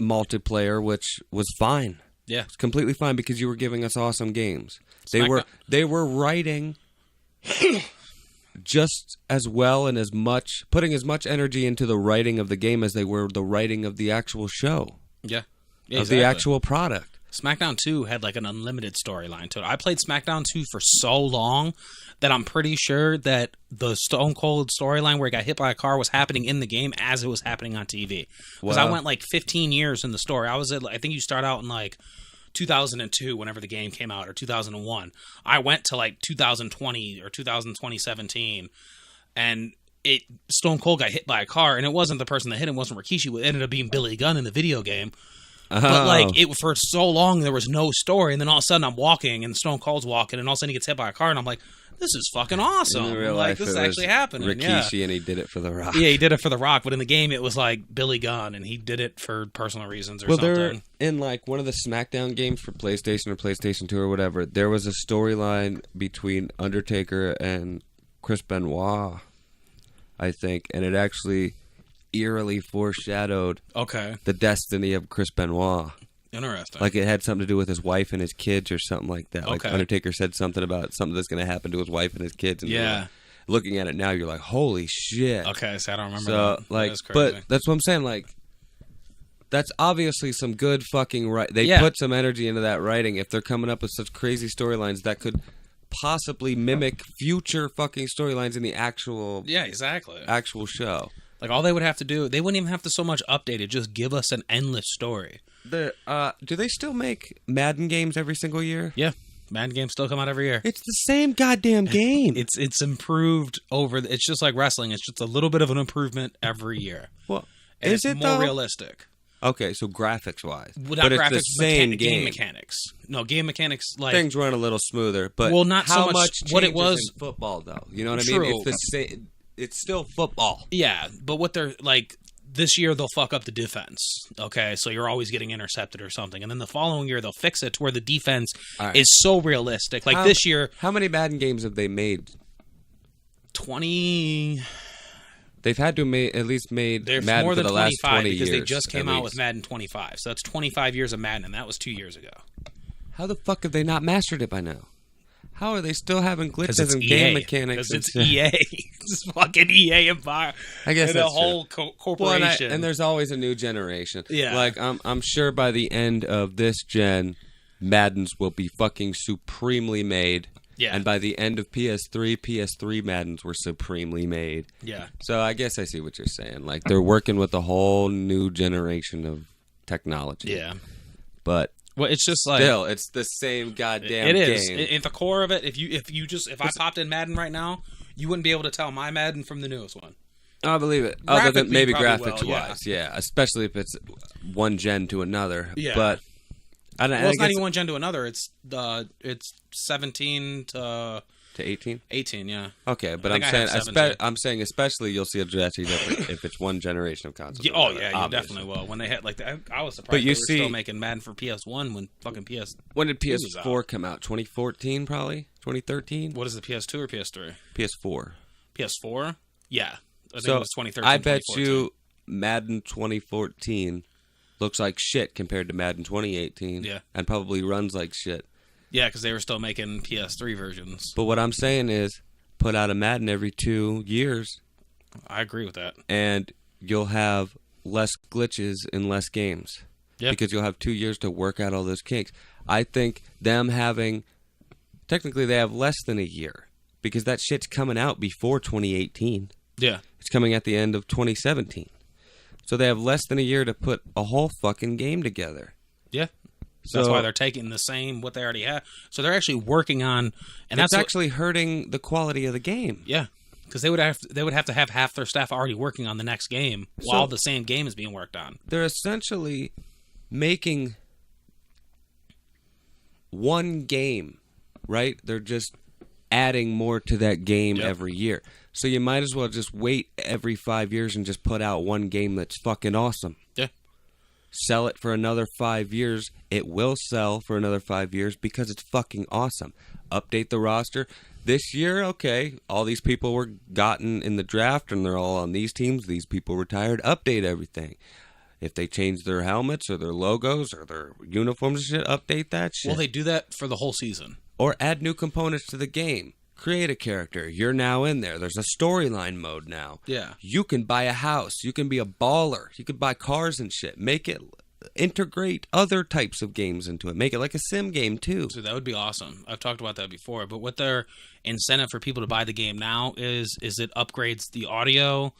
multiplayer, which was fine. Yeah. It's completely fine because you were giving us awesome games. SmackDown- They were writing just as well and putting as much energy into the writing of the game as they were the writing of the actual show. Yeah. Of the actual product. SmackDown 2 had like an unlimited storyline to it. I played SmackDown 2 for so long that I'm pretty sure that the Stone Cold storyline where he got hit by a car was happening in the game as it was happening on TV. Because I Wow. went like 15 years in the story. I think you start out in like 2002 whenever the game came out, or 2001. I went to like 2020 or 2017, and Stone Cold got hit by a car, and it wasn't the person that hit him, wasn't Rikishi. It ended up being Billy Gunn in the video game. But like for so long there was no story, and then all of a sudden I'm walking and Stone Cold's walking, and all of a sudden he gets hit by a car, and I'm like, this is fucking awesome. In real Like life, this is it was actually happening. Rikishi, and he did it for The Rock. Yeah, he did it for The Rock, but in the game it was like Billy Gunn, and he did it for personal reasons or They're something. in like one of the SmackDown games for PlayStation or PlayStation 2 or whatever. There was a storyline between Undertaker and Chris Benoit, I think, and it actually eerily foreshadowed the destiny of Chris Benoit. Interesting. Like it had something to do with his wife and his kids or something like that. Like Okay. Undertaker said something about something that's going to happen to his wife and his kids. And Yeah. like, looking at it now, you're like, holy shit. Okay, so I don't remember So that. like, That is crazy. but that's what I'm saying. Like, that's obviously some good fucking They Yeah. put some energy into that writing. If they're coming up with such crazy storylines that could possibly mimic future fucking storylines in the actual Yeah, exactly. actual show. Like all they would have to do, they wouldn't even have to so much update it. Just give us an endless story. Do they still make Madden games every single year? Yeah, Madden games still come out every year. It's the same goddamn game. It's improved over. It's just like wrestling. It's just a little bit of an improvement every year. Well, And is it's it more though? realistic? Okay, so graphics wise, Well, but not it's graphics, the same game mechanics. No, game mechanics like Things run a little smoother, but Well, not so how much much what it changes was- in football though. You know what I True. mean? It's the same. It's still football. Yeah, but what they're like this year they'll fuck up the defense. Okay, so you're always getting intercepted or something, and then the following year they'll fix it to where the defense All right. is so realistic. Like this year, how many Madden games have they made? 20. They've had to at least made There's Madden more for than the last 25 20 because years. they just came at out with least. Madden 25. So that's 25 years of Madden, and that was 2 years ago. How the fuck have they not mastered it by now? How are they still having Because glitches it's and EA. game mechanics? Because it's EA. It's fucking EA Empire. I guess and that's a whole true. corporation. And there's always a new generation. Yeah. Like I'm sure by the end of this gen, Maddens will be fucking supremely made. Yeah. And by the end of PS3 Maddens were supremely made. Yeah. So I guess I see what you're saying. Like they're working with a whole new generation of technology. Yeah. But well, it's just like still, it's the same goddamn it is. game. At the core of it, if I popped in Madden right now, you wouldn't be able to tell my Madden from the newest one. I believe it. Other than Graphically, maybe probably graphics well, wise, yeah. Especially if it's one gen to another. Yeah. But I don't. Well, it's I not guess, even one gen to another. It's 17 to 18. 18. Yeah. Okay, but I I'm think I have saying 17. I'm saying especially you'll see a drastic difference if it's one generation of consoles. Yeah, or oh another, yeah, you obviously. definitely will. When they had like, I was surprised But you they were see- still making Madden for PS1 when fucking PS. When did was PS4 out. come out? 2014, probably 2013. What is the PS2 or PS3? PS4. PS4. Yeah, I think So it was 2013. I bet 2014. you Madden 2014 looks like shit compared to Madden 2018. Yeah. And probably runs like shit. Yeah, because they were still making PS3 versions. But what I'm saying is, put out a Madden every 2 years, I agree with that. and you'll have less glitches in less games. Yeah. Because you'll have 2 years to work out all those kinks. I think them having, technically they have less than a year, because that shit's coming out before 2018. Yeah. It's coming at the end of 2017. So they have less than a year to put a whole fucking game together. Yeah. So That's why they're taking the same what they already have. So they're actually working on, and it's that's actually hurting the quality of the game. yeah, because they would have to have half their staff already working on the next game while the same game is being worked on. They're essentially making one game, right? They're just adding more to that game every year. So you might as well just wait every 5 years and just put out one game that's fucking awesome. Yeah. Sell it for another 5 years. It will sell for another 5 years because it's fucking awesome. Update the roster. This year, okay, all these people were gotten in the draft and they're all on these teams. These people retired. Update everything. If they change their helmets or their logos or their uniforms and shit, update that shit. Well, they do that for the whole season. Or add new components to the game. Create a character. You're now in there. There's a storyline mode now. Yeah. You can buy a house. You can be a baller. You can buy cars and shit. Make it integrate other types of games into it. Make it like a sim game too. So that would be awesome. I've talked about that before. But what their incentive for people to buy the game now is it upgrades the audio,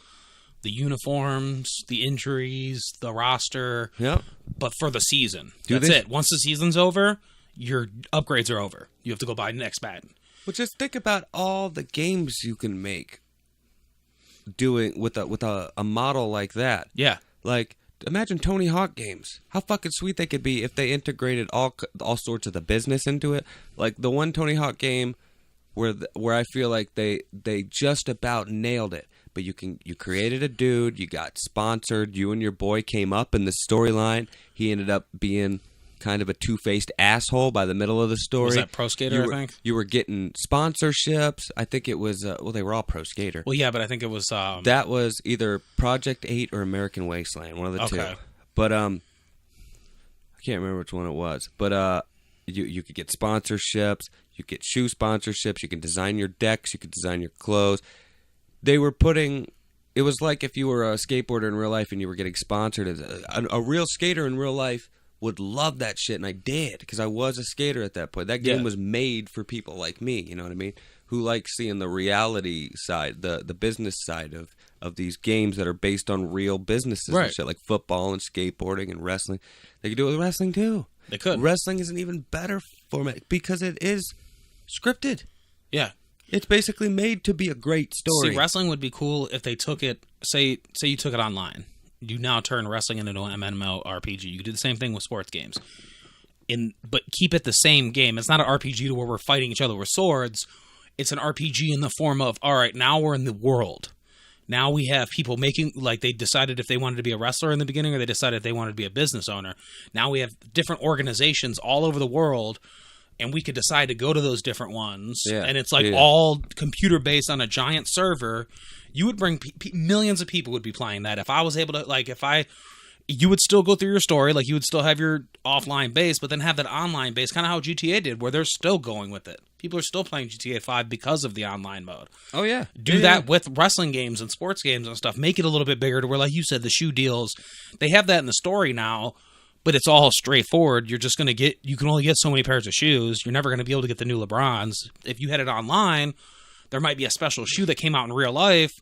the uniforms, the injuries, the roster. Yep. But for the season. Do That's they- it. Once the season's over, your upgrades are over. You have to go buy the next Madden. Well, just think about all the games you can make doing with a model like that. Yeah. Like, imagine Tony Hawk games. How fucking sweet they could be if they integrated all sorts of the business into it. Like the one Tony Hawk game where I feel like they just about nailed it. But you created a dude, you got sponsored, you and your boy came up in the storyline. He ended up being kind of a two-faced asshole by the middle of the story. Was that Pro Skater, I think? You were getting sponsorships. I think it was, they were all Pro Skater. Well, yeah, but I think it was... That was either Project 8 or American Wasteland, one of the two. But, I can't remember which one it was. But, you could get sponsorships, you get shoe sponsorships, you can design your decks, you could design your clothes. They were putting... It was like if you were a skateboarder in real life and you were getting sponsored as a real skater in real life would love that shit, and I did because I was a skater at that point. That game was made for people like me, you know what I mean, who like seeing the reality side, the business side of these games that are based on real businesses and shit, like football and skateboarding and wrestling. They could do it with wrestling too. They could. Wrestling is an even better format because it is scripted. Yeah. It's basically made to be a great story. See, wrestling would be cool if they took it, say you took it online. You now turn wrestling into an MMORPG. You could do the same thing with sports games. But keep it the same game. It's not an RPG to where we're fighting each other with swords. It's an RPG in the form of, all right, now we're in the world. Now we have people making, like they decided if they wanted to be a wrestler in the beginning or they decided if they wanted to be a business owner. Now we have different organizations all over the world, and we could decide to go to those different ones. Yeah, and it's like all computer-based on a giant server. You would bring millions of people would be playing that. If I was able to, like, if I you would still go through your story, like you would still have your offline base, but then have that online base, kind of how GTA did, where they're still going with it. People are still playing GTA 5 because of the online mode. Oh, yeah. Do that with wrestling games and sports games and stuff. Make it a little bit bigger to where, like you said, the shoe deals, they have that in the story now, but it's all straightforward. You're just going to get, you can only get so many pairs of shoes. You're never going to be able to get the new LeBrons. If you had it online, there might be a special shoe that came out in real life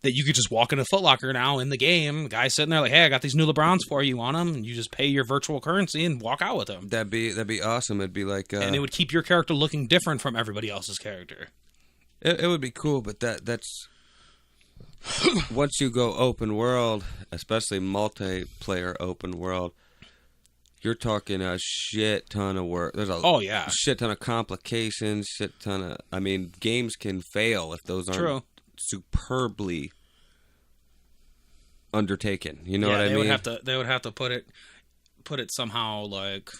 that you could just walk into Foot Locker now in the game. The guy's sitting there like, hey, I got these new LeBrons for you, on them, and you just pay your virtual currency and walk out with them. That'd be awesome. It'd be like, and it would keep your character looking different from everybody else's character. It would be cool, but that's once you go open world, especially multiplayer open world, you're talking a shit ton of work. There's a shit ton of complications, shit ton of. I mean, games can fail if those aren't superbly undertaken. You know what I mean? They would have to put it somehow like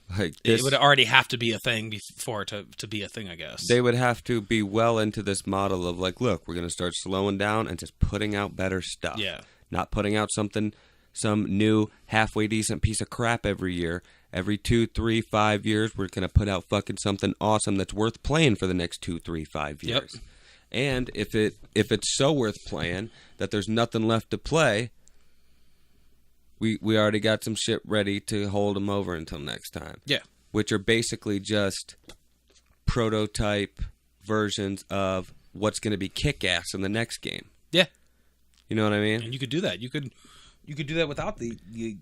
this, it would already have to be a thing for it to be a thing, I guess. They would have to be well into this model of like, look, we're going to start slowing down and just putting out better stuff. Yeah. Not putting out some new halfway decent piece of crap every year. Every 2, 3, 5 years, we're going to put out fucking something awesome that's worth playing for the next 2, 3, 5 years. Yep. And if it's so worth playing that there's nothing left to play, we already got some shit ready to hold them over until next time. Yeah. Which are basically just prototype versions of what's going to be kick-ass in the next game. Yeah. You know what I mean? And you could do that. You could do that without the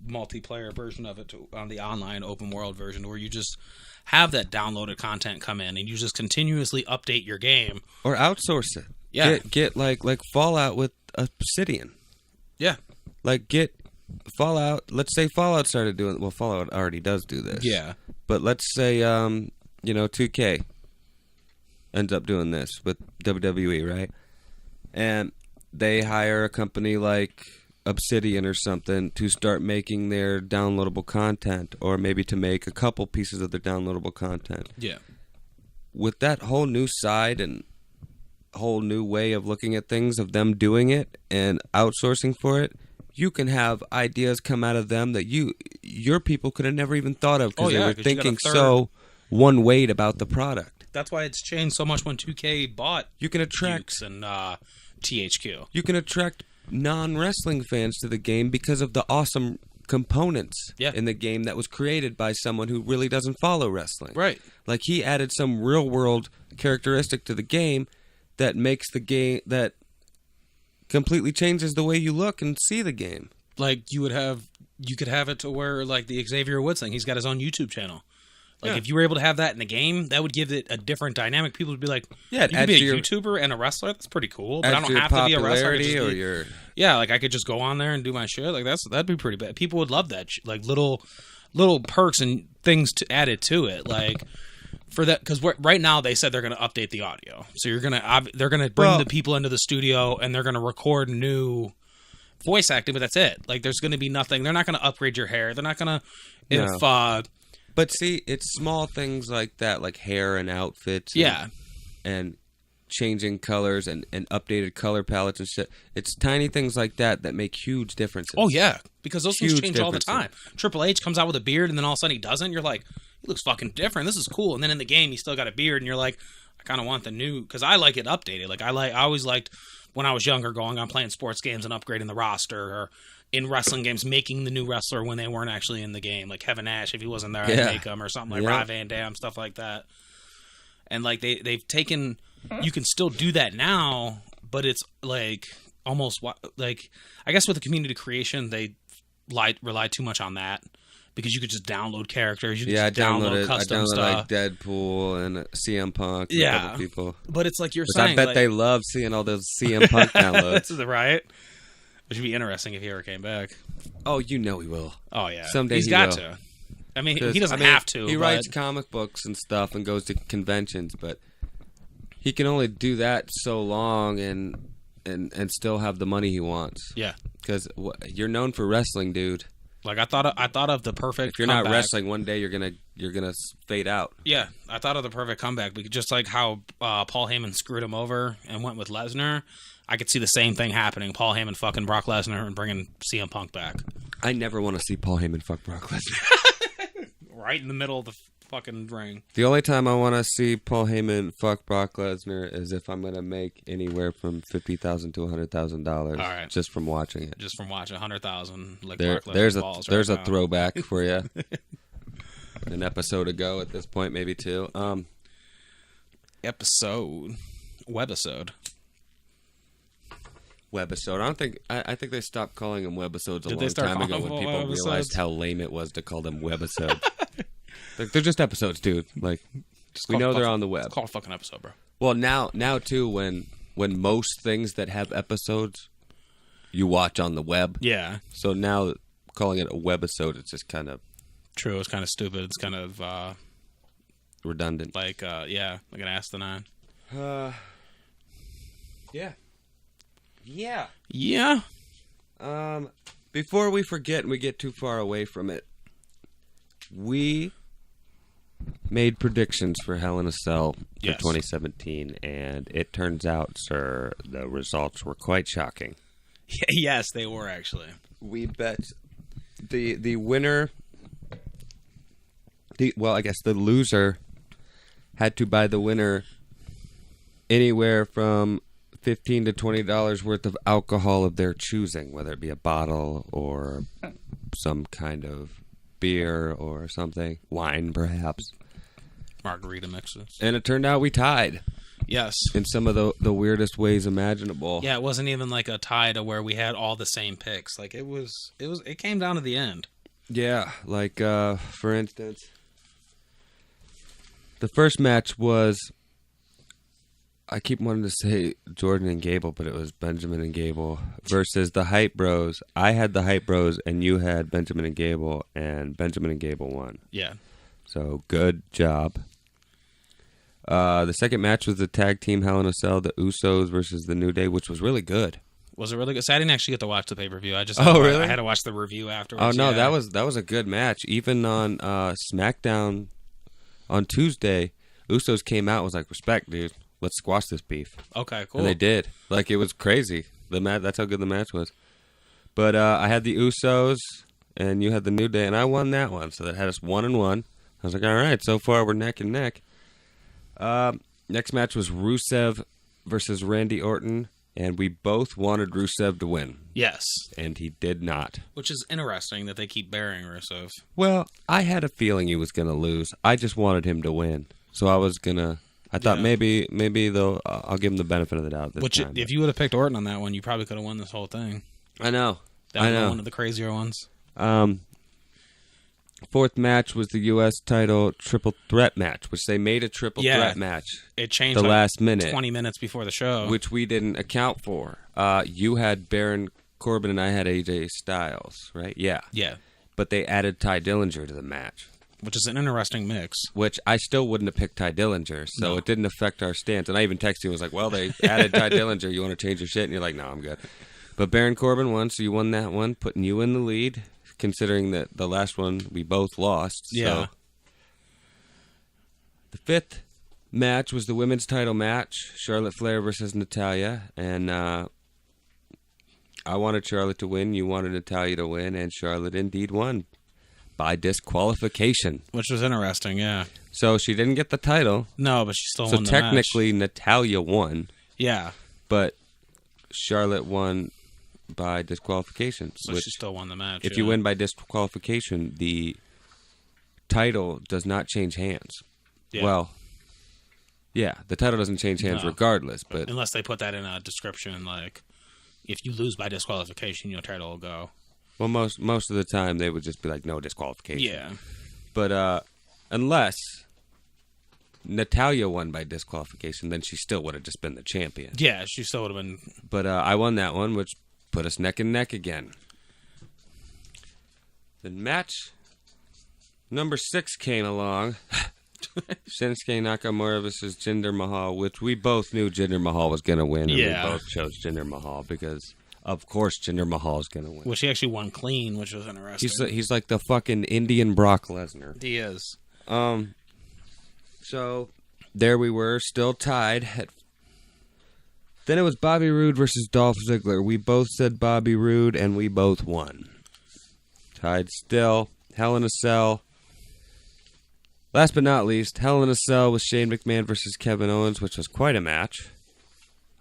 multiplayer version of it on the online open world version, where you just have that downloaded content come in and you just continuously update your game. Or outsource it. Yeah. Get like Fallout with Obsidian. Yeah. Like get Fallout. Let's say Fallout started doing. Well, Fallout already does do this. Yeah. But let's say 2K ends up doing this with WWE, right? And they hire a company like Obsidian or something to start making their downloadable content, or maybe to make a couple pieces of their downloadable content. Yeah. With that whole new side and whole new way of looking at things, of them doing it and outsourcing for it, you can have ideas come out of them that your people could have never even thought of because they were thinking so one-weight about the product. That's why it's changed so much when 2K bought you can attract Dukes and THQ. You can attract non-wrestling fans to the game because of the awesome components in the game that was created by someone who really doesn't follow wrestling. Right. Like he added some real-world characteristic to the game that makes the game that completely changes the way you look and see the game. Like you could have it to where like the Xavier Woods thing, he's got his own YouTube channel. Like if you were able to have that in the game, that would give it a different dynamic. People would be like, "Yeah, you could be a YouTuber and a wrestler. That's pretty cool." But I don't have to be a wrestler. Yeah, like I could just go on there and do my shit. Like that'd be pretty bad. People would love that. Like little perks and things to add it to it. Like for that, because right now they said they're going to update the audio. So they're gonna bring the people into the studio and they're going to record new voice acting. But that's it. Like there's going to be nothing. They're not going to upgrade your hair. They're not going to But see, it's small things like that, like hair and outfits. And changing colors and updated color palettes and shit. It's tiny things like that make huge differences. Oh, yeah. Because those things change all the time. Triple H comes out with a beard and then all of a sudden he doesn't. You're like, he looks fucking different. This is cool. And then in the game, he's still got a beard and you're like, I kind of want the new... Because I like it updated. Like I always liked, when I was younger, going on playing sports games and upgrading the roster, or in wrestling games, making the new wrestler when they weren't actually in the game. Like Kevin Nash, if he wasn't there, I'd make him, or something like Rob Van Dam, stuff like that. And like they've taken, you can still do that now, but it's like almost like, I guess with the community creation, they rely too much on that, because you could just download characters. You could just download custom stuff. Like Deadpool and CM Punk and a couple people. But it's like you're saying. I bet they love seeing all those CM Punk downloads. Right? Which would be interesting if he ever came back. Oh, you know he will. Oh, yeah. Someday he's got to. I mean, he doesn't have to. He writes comic books and stuff and goes to conventions, but he can only do that so long and still have the money he wants. Yeah. Because you're known for wrestling, dude. Like I thought of the perfect. If you're not wrestling, one day you're gonna you're gonna fade out. Yeah, I thought of the perfect comeback. Because just like how Paul Heyman screwed him over and went with Lesnar, I could see the same thing happening. Paul Heyman fucking Brock Lesnar and bringing CM Punk back. I never want to see Paul Heyman fuck Brock Lesnar. Right in the middle of the fucking ring. The only time I want to see Paul Heyman fuck Brock Lesnar is if I'm gonna make anywhere from $50,000 to $100,000 right. just from watching it. Just from watching 100,000 like There's balls a right now. throwback for you. An episode ago at this point, maybe two. Webisode. I think they stopped calling them webisodes a Did they long start time ago calling when them people webisodes? realized how lame it was to call them webisodes. They're just episodes, dude. Like we know they're on the web. Call a fucking episode, bro. Well, now too, when most things that have episodes, you watch on the web. Yeah. So now calling it a webisode, it's just kind of True. It's kind of stupid. It's kind of redundant. like like an asinine. Yeah. Yeah. Yeah. Before we forget and we get too far away from it, we made predictions for Hell in a Cell for Yes. 2017, and it turns out, sir, the results were quite shocking. Yes, they were actually. We bet the winner. I guess the loser had to buy the winner anywhere from $15 to $20 worth of alcohol of their choosing, whether it be a bottle or some kind of beer or something, wine perhaps. Margarita mixes. And it turned out we tied. Yes. In some of the weirdest ways imaginable. Yeah, it wasn't even like a tie to where we had all the same picks. Like it came down to the end. Yeah, like for instance, the first match was, I keep wanting to say Jordan and Gable, but it was Benjamin and Gable versus the Hype Bros. I had the Hype Bros and you had Benjamin and Gable won. Yeah. So good job. The second match was the tag team Hell in a Cell, the Usos versus the New Day, which was really good. Was it really good? So I didn't actually get to watch the pay-per-view. I just really? I had to watch the review afterwards. Oh no, yeah. that was a good match. Even on SmackDown on Tuesday, Usos came out and was like, "Respect, dude. Let's squash this beef." Okay, cool. And they did. Like it was crazy. That's how good the match was. But I had the Usos and you had the New Day, and I won that one. So that had us 1-1. I was like, all right, so far we're neck and neck. Next match was Rusev versus Randy Orton, and we both wanted Rusev to win. Yes. And he did not. Which is interesting that they keep burying Rusev. Well, I had a feeling he was going to lose. I just wanted him to win. So I thought maybe though I'll give him the benefit of the doubt this time. If you would have picked Orton on that one, you probably could have won this whole thing. I know. That was one of the crazier ones. Fourth match was the U.S. title triple threat match, which they made a triple threat match. It changed the last minute, 20 minutes before the show, which we didn't account for. You had Baron Corbin and I had AJ Styles, right? Yeah. Yeah. But they added Ty Dillinger to the match, which is an interesting mix. Which I still wouldn't have picked Ty Dillinger, so it didn't affect our stance. And I even texted you and was like, well, they added Ty Dillinger. You want to change your shit? And you're like, no, I'm good. But Baron Corbin won, so you won that one, putting you in the lead, considering that the last one we both lost. Yeah. So. The fifth match was the women's title match, Charlotte Flair versus Natalya. And I wanted Charlotte to win, you wanted Natalya to win, and Charlotte indeed won. By disqualification. Which was interesting, yeah. So she didn't get the title. No, but she still won the match. So technically, Natalya won. Yeah. But Charlotte won by disqualification. So she still won the match. If you win by disqualification, the title does not change hands. Yeah. Well, yeah, the title doesn't change hands regardless. But unless they put that in a description, like, if you lose by disqualification, your title will go. Well, most of the time they would just be like, no disqualification. Yeah. But unless Natalya won by disqualification, then she still would have just been the champion. Yeah, she still would have been. But I won that one, which put us neck and neck again. Then match number 6 came along. Shinsuke Nakamura versus Jinder Mahal, which we both knew Jinder Mahal was going to win. And we both chose Jinder Mahal because... Of course, Jinder Mahal is going to win. Which he actually won clean, which was interesting. He's like the fucking Indian Brock Lesnar. He is. So there we were, still tied. Then it was Bobby Roode versus Dolph Ziggler. We both said Bobby Roode, and we both won. Tied still. Hell in a Cell. Last but not least, Hell in a Cell with Shane McMahon versus Kevin Owens, which was quite a match.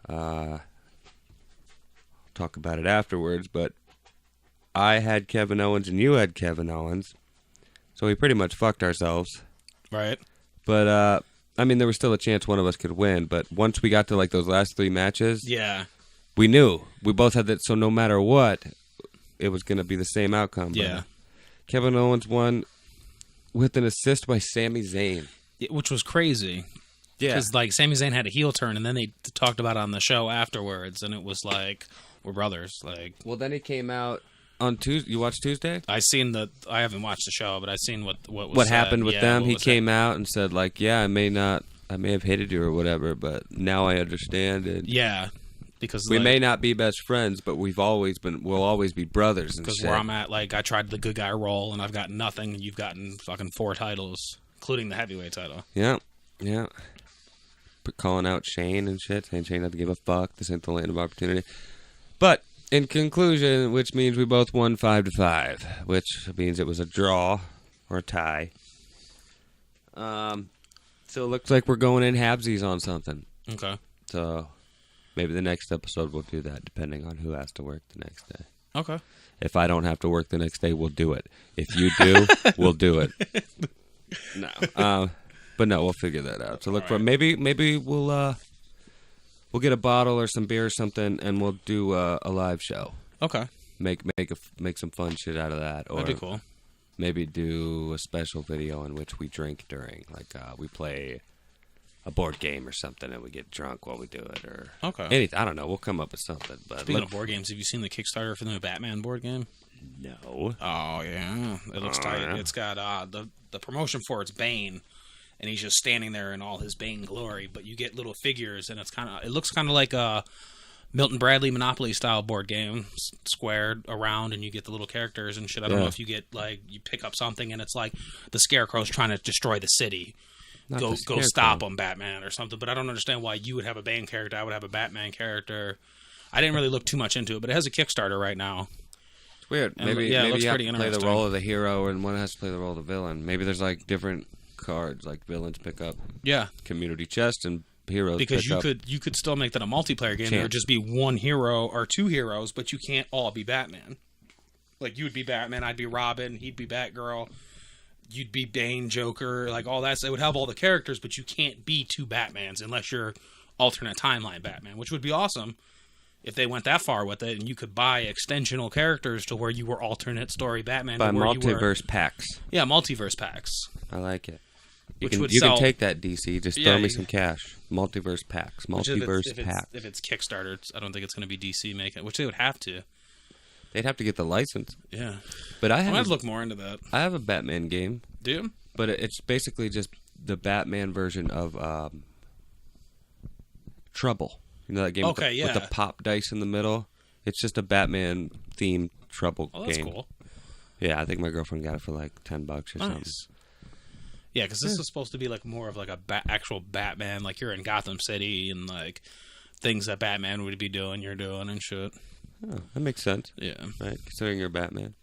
I'll talk about it afterwards, but I had Kevin Owens and you had Kevin Owens. So we pretty much fucked ourselves. Right. But, I mean, there was still a chance one of us could win. But once we got to, like, those last 3 matches, yeah, we knew. We both had that. So no matter what, it was going to be the same outcome. Yeah. But Kevin Owens won with an assist by Sami Zayn. Which was crazy. Yeah. Because, like, Sami Zayn had a heel turn, and then they talked about it on the show afterwards, and it was like, we're brothers. Like, well, then he came out on Tuesday. You watched Tuesday? I haven't watched the show, but I seen what happened with them. He came out and said, like, yeah, I may have hated you or whatever, but now I understand. And yeah, because we may not be best friends, but we'll always be brothers. Because where I'm at, like, I tried the good guy role, and I've gotten nothing, and you've gotten fucking 4 titles, including the heavyweight title. Yeah. But calling out Shane and shit, saying Shane doesn't give a fuck. This ain't the land of opportunity. But in conclusion, which means we both won 5-5, which means it was a draw or a tie. So it looks like we're going in halvesies on something. Okay. So maybe the next episode we'll do that, depending on who has to work the next day. Okay. If I don't have to work the next day, we'll do it. If you do, we'll do it. No. But no, we'll figure that out. So look for maybe we'll get a bottle or some beer or something, and we'll do a live show. Okay. Make some fun shit out of that. Or that'd be cool. Maybe do a special video in which we drink during, like we play a board game or something, and we get drunk while we do it, or anything. I don't know. We'll come up with something. But speaking of board games, have you seen the Kickstarter for the new Batman board game? No. Oh yeah, it looks tight. Yeah. It's got the promotion for it's Bane. And he's just standing there in all his Bane glory, but you get little figures, and it looks kind of like a Milton Bradley Monopoly style board game, squared around, and you get the little characters and shit. I don't know if you get you pick up something, and it's like the Scarecrow's trying to destroy the city. Go stop him, Batman, or something. But I don't understand why you would have a Bane character, I would have a Batman character. I didn't really look too much into it, but it has a Kickstarter right now. It's weird. And maybe it looks you have pretty to play the interesting. role of the hero, and one has to play the role of the villain. Maybe there's like different cards, like villains pick up community chest and heroes because pick you could still make that a multiplayer game. There would just be one hero or 2 heroes, but you can't all be Batman. Like, you would be Batman, I'd be Robin, he'd be Batgirl, you'd be Bane, Joker, like all that. So it would have all the characters, but you can't be 2 Batmans unless you're alternate timeline Batman, which would be awesome if they went that far with it, and you could buy extensional characters to where you were alternate story Batman. by multiverse packs. Yeah, multiverse packs. I like it. You Which can take that, DC. Just throw me some cash. Multiverse packs. Multiverse packs. If it's Kickstarter, I don't think it's going to be DC making it, which they would have to. They'd have to get the license. Yeah. But I'd look more into that. I have a Batman game. Do you? But it's basically just the Batman version of Trouble. You know that game with the pop dice in the middle? It's just a Batman-themed Trouble game. That's cool. Yeah, I think my girlfriend got it for like $10 or something. Yeah, because this is supposed to be like more of like a actual Batman, like you're in Gotham City and like things that Batman would be doing, you're doing and shit. Oh, that makes sense. Yeah, right. Considering you're Batman,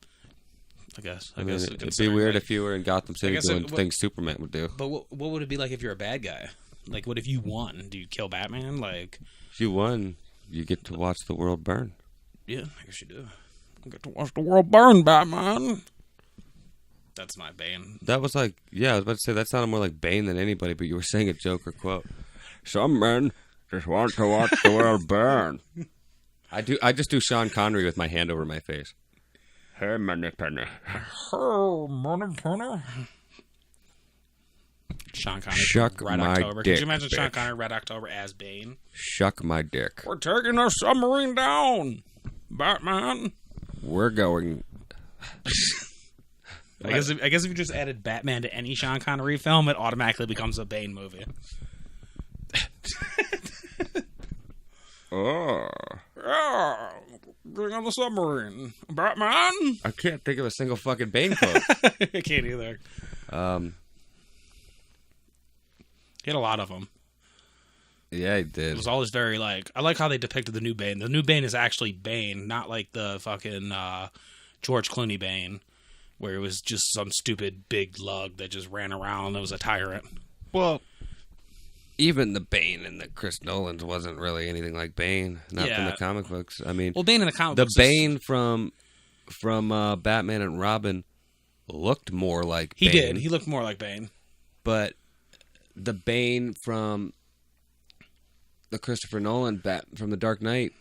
I guess. I guess it'd be weird if you were in Gotham City doing things Superman would do. But what would it be like if you're a bad guy? Like, what if you won? Do you kill Batman? Like, if you won, you get to watch the world burn. Yeah, I guess you do. You get to watch the world burn, Batman. That's my Bane. That was like, I was about to say that sounded more like Bane than anybody, but you were saying a Joker quote. Some men just want to watch the world burn. I just do Sean Connery with my hand over my face. Hey, Money Penny. Oh, Money Penny. Sean Connery. Shuck Red my October. dick, Could you imagine bitch. Sean Connery, Red October as Bane? Shuck my dick. We're taking our submarine down, Batman. We're going. I guess if you just added Batman to any Sean Connery film, it automatically becomes a Bane movie. Bring on the submarine, Batman. I can't think of a single fucking Bane quote. I can't either. He had a lot of them. Yeah, he did. It was always very like. I like how they depicted the new Bane. The new Bane is actually Bane, not like the fucking George Clooney Bane, where it was just some stupid big lug that just ran around that was a tyrant. Well, even the Bane in the Chris Nolan's wasn't really anything like Bane. Not from the comic books. I mean, well, Bane in the comic books. The Bane from Batman and Robin looked more like Bane. He did. He looked more like Bane. But the Bane from the Christopher Nolan from the Dark Knight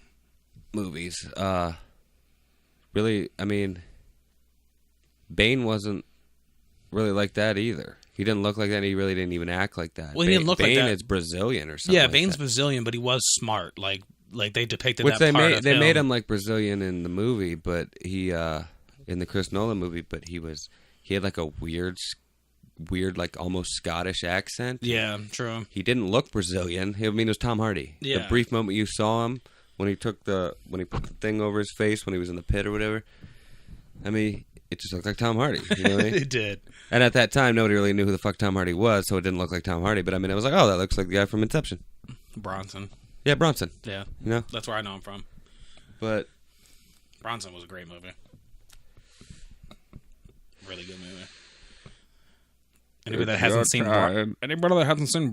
movies, really, I mean, Bane wasn't really like that either. He didn't look like that, and he really didn't even act like that. Well, he didn't look like that. Bane is Brazilian or something. Yeah, like Bane's that. Brazilian, but he was smart. Like they depicted Which that part of they him. made him like Brazilian in the movie, but he in the Chris Nolan movie, but he had like a weird like almost Scottish accent. Yeah, true. He didn't look Brazilian. I mean, it was Tom Hardy. Yeah. The brief moment you saw him when he put the thing over his face when he was in the pit or whatever. I mean, it just looked like Tom Hardy. You know what I mean? It did. And at that time, nobody really knew who the fuck Tom Hardy was, so it didn't look like Tom Hardy. But I mean, I was like, oh, that looks like the guy from Inception. Bronson. Yeah, Bronson. Yeah. You know? That's where I know him from. But Bronson was a great movie. Really good movie. Anybody that hasn't seen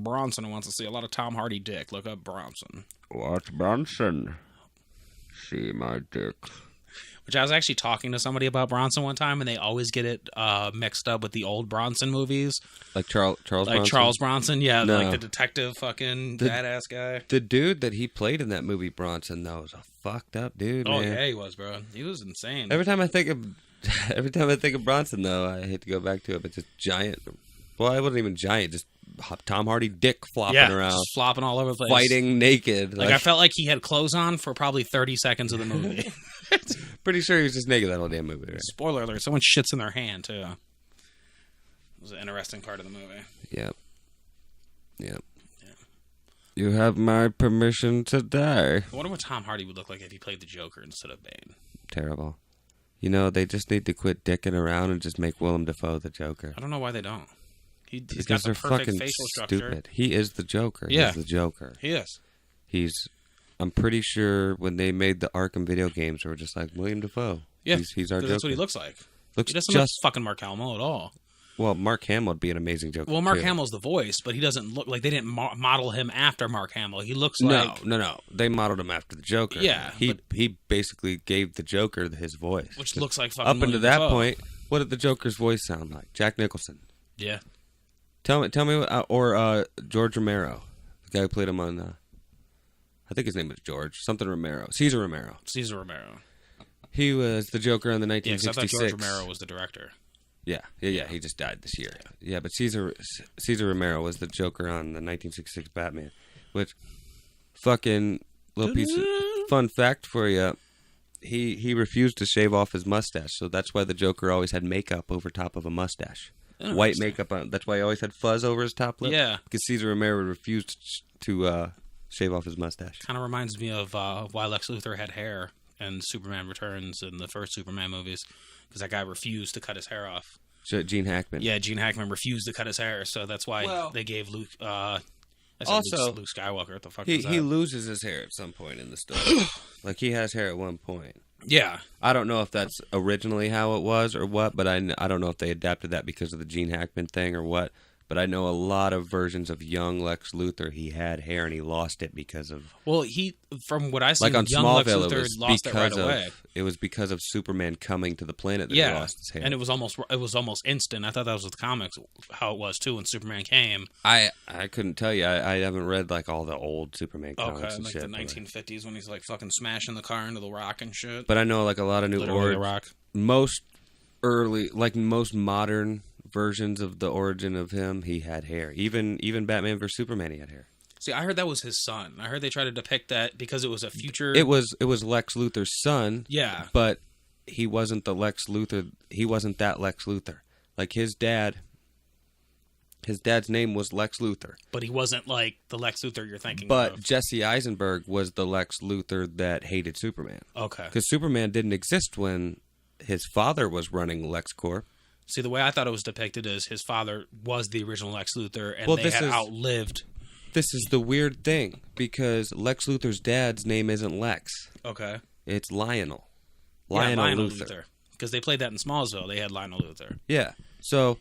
Bronson and wants to see a lot of Tom Hardy dick, look up Bronson. Watch Bronson. See my dick. Which I was actually talking to somebody about Bronson one time, and they always get it mixed up with the old Bronson movies. Like Charles Bronson? Charles Bronson, yeah. No. Like the detective fucking badass guy. The dude that he played in that movie, Bronson, though, was a fucked up dude, Oh, man. yeah, he was, bro. He was insane. Every time I think of Bronson, though, I hate to go back to it, but just giant. Well, I wasn't even giant, just Tom Hardy dick flopping around. Just flopping all over the place. Fighting naked. Like, I felt like he had clothes on for probably 30 seconds of the movie. Pretty sure he was just naked that whole damn movie, right? Spoiler alert, someone shits in their hand, too. It was an interesting part of the movie. Yep. You have my permission to die. I wonder what Tom Hardy would look like if he played the Joker instead of Bane. Terrible. You know, they just need to quit dicking around and just make Willem Dafoe the Joker. I don't know why they don't. He's because got the they're perfect fucking facial structure. stupid. He is the Joker. Yeah. He's the Joker. He is. I'm pretty sure when they made the Arkham video games, they were just like, William Dafoe. Yeah, he's our Joker. That's what he looks like. Looks He doesn't just look fucking Mark Hamill at all. Well, Mark Hamill would be an amazing Joker. Well, Mark too. Hamill's the voice, but he doesn't look like they didn't model him after Mark Hamill. He looks No, like no. They modeled him after the Joker. Yeah, he basically gave the Joker his voice, which looks like fucking up until William that Dafoe. point. What did the Joker's voice sound like? Jack Nicholson. Yeah. Tell me, or George Romero, the guy who played him on. I think his name was George something Romero. Caesar Romero. He was the Joker in the 1966. Yeah, 'cause I thought George Romero was the director. Yeah. He just died this year. Yeah, but Caesar Romero was the Joker on the 1966 Batman. Which, fucking little piece of fun fact for you. He refused to shave off his mustache, so that's why the Joker always had makeup over top of a mustache. White makeup on. That's why he always had fuzz over his top lip. Yeah, because Caesar Romero refused to shave off his mustache. Kind of reminds me of why Lex Luthor had hair in Superman Returns in the first Superman movies, because that guy refused to cut his hair off. Gene Hackman. Yeah, Gene Hackman refused to cut his hair, so that's why they gave Luke. Also, Luke Skywalker. What the fuck? He loses his hair at some point in the story. Like he has hair at one point. Yeah. I don't know if that's originally how it was or what, but I don't know if they adapted that because of the Gene Hackman thing or what. But I know a lot of versions of young Lex Luthor, he had hair and he lost it because of... Well, from what I see, like on young Smallville, Lex Luthor lost it right away. It was because of Superman coming to the planet that he lost his hair. And it was almost instant. I thought that was with the comics, how it was too when Superman came. I couldn't tell you. I haven't read like all the old Superman comics and like shit. the 1950s when he's like fucking smashing the car into the rock and shit. But I know like a lot of new most modern versions of the origin of him, he had hair. Even Batman vs Superman, he had hair. See, I heard that was his son. I heard they tried to depict that because it was a future. It was Lex Luthor's son. Yeah, but he wasn't the Lex Luthor. He wasn't that Lex Luthor. Like his dad. His dad's name was Lex Luthor. But he wasn't like the Lex Luthor you're thinking But of. Jesse Eisenberg was the Lex Luthor that hated Superman. Okay. Because Superman didn't exist when his father was running LexCorp. See, the way I thought it was depicted is his father was the original Lex Luthor, and Well, they this had is- outlived. This is the weird thing, because Lex Luthor's dad's name isn't Lex. Okay. It's Lionel. Lionel Lionel Luthor. Luthor. Because they played that in Smallville. They had Lionel Luthor. Yeah. So,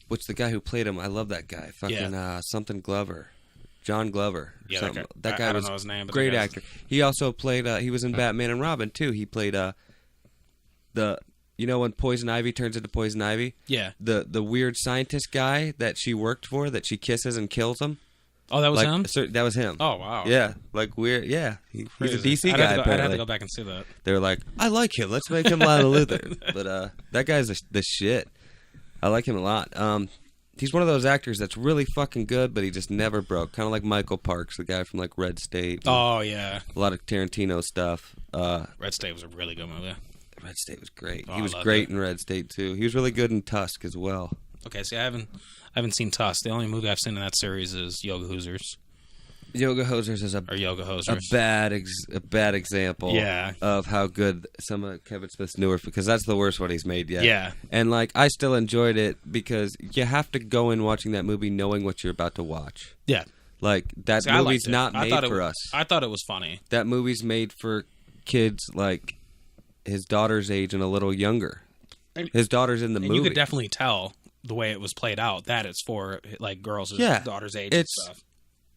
what's the guy who played him? I love that guy. Fucking something Glover. John Glover. Yeah, something. that guy That guy I don't was know his name, but great that guy's- actor. He also played. He was in Batman and Robin too. He played when Poison Ivy turns into Poison Ivy. Yeah. The weird scientist guy that she worked for that she kisses and kills him. Oh, that was him? That was him. Oh, wow. Yeah, like weird. Yeah, he's a Crazy. DC I'd guy. have to go, I'd have apparently. to go back and see that. They were like, I like him. Let's make him Lionel Luthor. But that guy's the shit. I like him a lot. He's one of those actors that's really fucking good, but he just never broke. Kind of like Michael Parks, the guy from like Red State. Oh, yeah. A lot of Tarantino stuff. Red State was a really good movie. Red State was great. Oh, He was I loved great it. in Red State too. He was really good in Tusk as well. Okay, see, I haven't seen Tusk. The only movie I've seen in that series is Yoga Hoosers. Yoga Hosers is Yoga a Hosers. bad example Yeah. of how good some of Kevin Smith's newer, because that's the worst one he's made yet. Yeah. And like I still enjoyed it because you have to go in watching that movie knowing what you're about to watch. Yeah. Like that See, I movie's liked it. not I made thought for us. I thought it was funny. That movie's made for kids like his daughter's age and a little younger. His daughter's in the And movie. you could definitely tell the way it was played out that it's for like girls' daughter's age and stuff.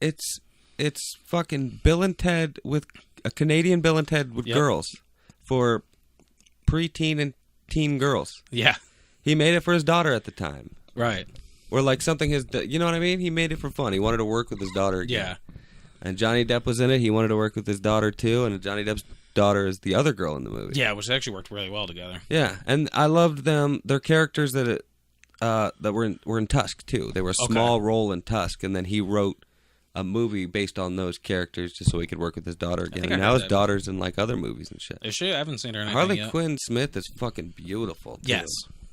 It's fucking Bill and Ted with a Canadian Bill and Ted with girls for preteen and teen girls. Yeah. He made it for his daughter at the time. Right. Or like something you know what I mean? He made it for fun. He wanted to work with his daughter again. Yeah. And Johnny Depp was in it. He wanted to work with his daughter too, and Johnny Depp's daughter is the other girl in the movie. Yeah, which actually worked really well together. Yeah, and I loved them. Their characters that were in Tusk too. They were a small role in Tusk, and then he wrote a movie based on those characters just so he could work with his daughter again. And now his daughter's in like other movies and shit. Is she? I haven't seen her in anything Harley yet. Quinn Smith is fucking beautiful. Too. Yes,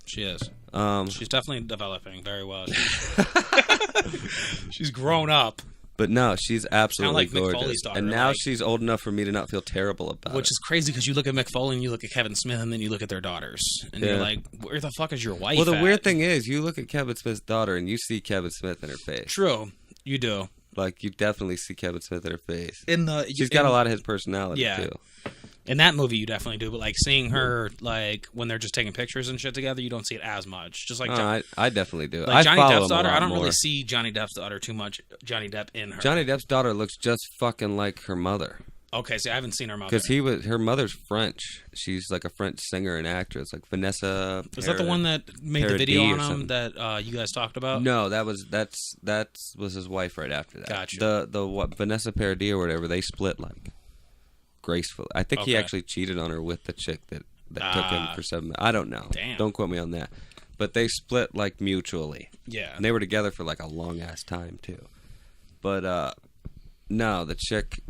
she is. She's definitely developing very well. She's grown up. But no, she's absolutely Kinda like Mick gorgeous. Foley's daughter, And now like- she's old enough for me to not feel terrible about it. Which is crazy because you look at Mick Foley and you look at Kevin Smith and then you look at their daughters. And you're like, where the fuck is your wife Well, the at? weird thing is, you look at Kevin Smith's daughter and you see Kevin Smith in her face. True. You do. Like, you definitely see Kevin Smith in her face. She's got a lot of his personality, too. In that movie, you definitely do. But, like, seeing her, like, when they're just taking pictures and shit together, you don't see it as much. Just like I definitely do. Like I Johnny follow Depp's him a daughter, lot I don't more. really see Johnny Depp's daughter too much. Johnny Depp in her. Johnny Depp's daughter looks just fucking like her mother. Okay, see, I haven't seen her mother. Because her mother's French. She's like a French singer and actress, like Vanessa. Is that the one that made the Paradis video or on him something. that you guys talked about? No, that was his wife right after that. Gotcha. The Vanessa Paradis or whatever, they split like gracefully. I think he Okay. actually cheated on her with the chick that took him for 7 months. I don't know. Damn. Don't quote me on that. But they split like mutually. Yeah. And they were together for like a long ass time too. But no, the chick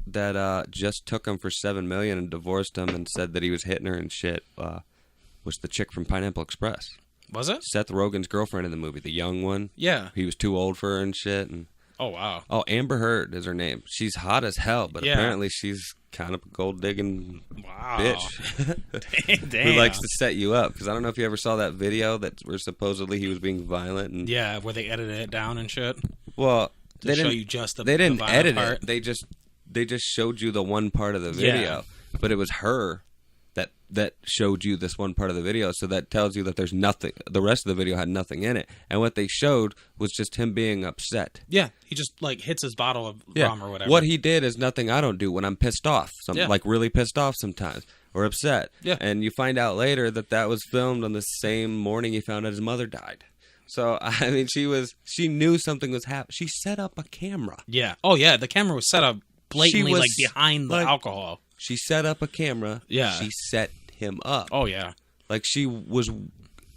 that just took him for $7 million and divorced him and said that he was hitting her and shit was the chick from Pineapple Express. Was it? Seth Rogen's girlfriend in the movie, the young one. Yeah. He was too old for her and shit. And Oh, wow. oh, Amber Heard is her name. She's hot as hell, but Yeah. apparently she's kind of a gold digging bitch Damn. who likes to set you up. Because I don't know if you ever saw that video where supposedly he was being violent. And Yeah, where they edited it down and shit. well, To they show didn't. you just the they didn't the violent edit part. it. They just showed you the one part of the video, but it was her that showed you this one part of the video. So that tells you that there's nothing. The rest of the video had nothing in it, and what they showed was just him being upset. Yeah, he just like hits his bottle of rum or whatever. What he did is nothing I don't do when I'm pissed off. Like really pissed off sometimes or upset. Yeah. And you find out later that was filmed on the same morning he found out his mother died. So I mean, she knew something was happening. She set up a camera. Yeah. Oh yeah, the camera was set up blatantly She was, like behind the like- alcohol. She set up a camera. Yeah. She set him up. Oh yeah. Like she was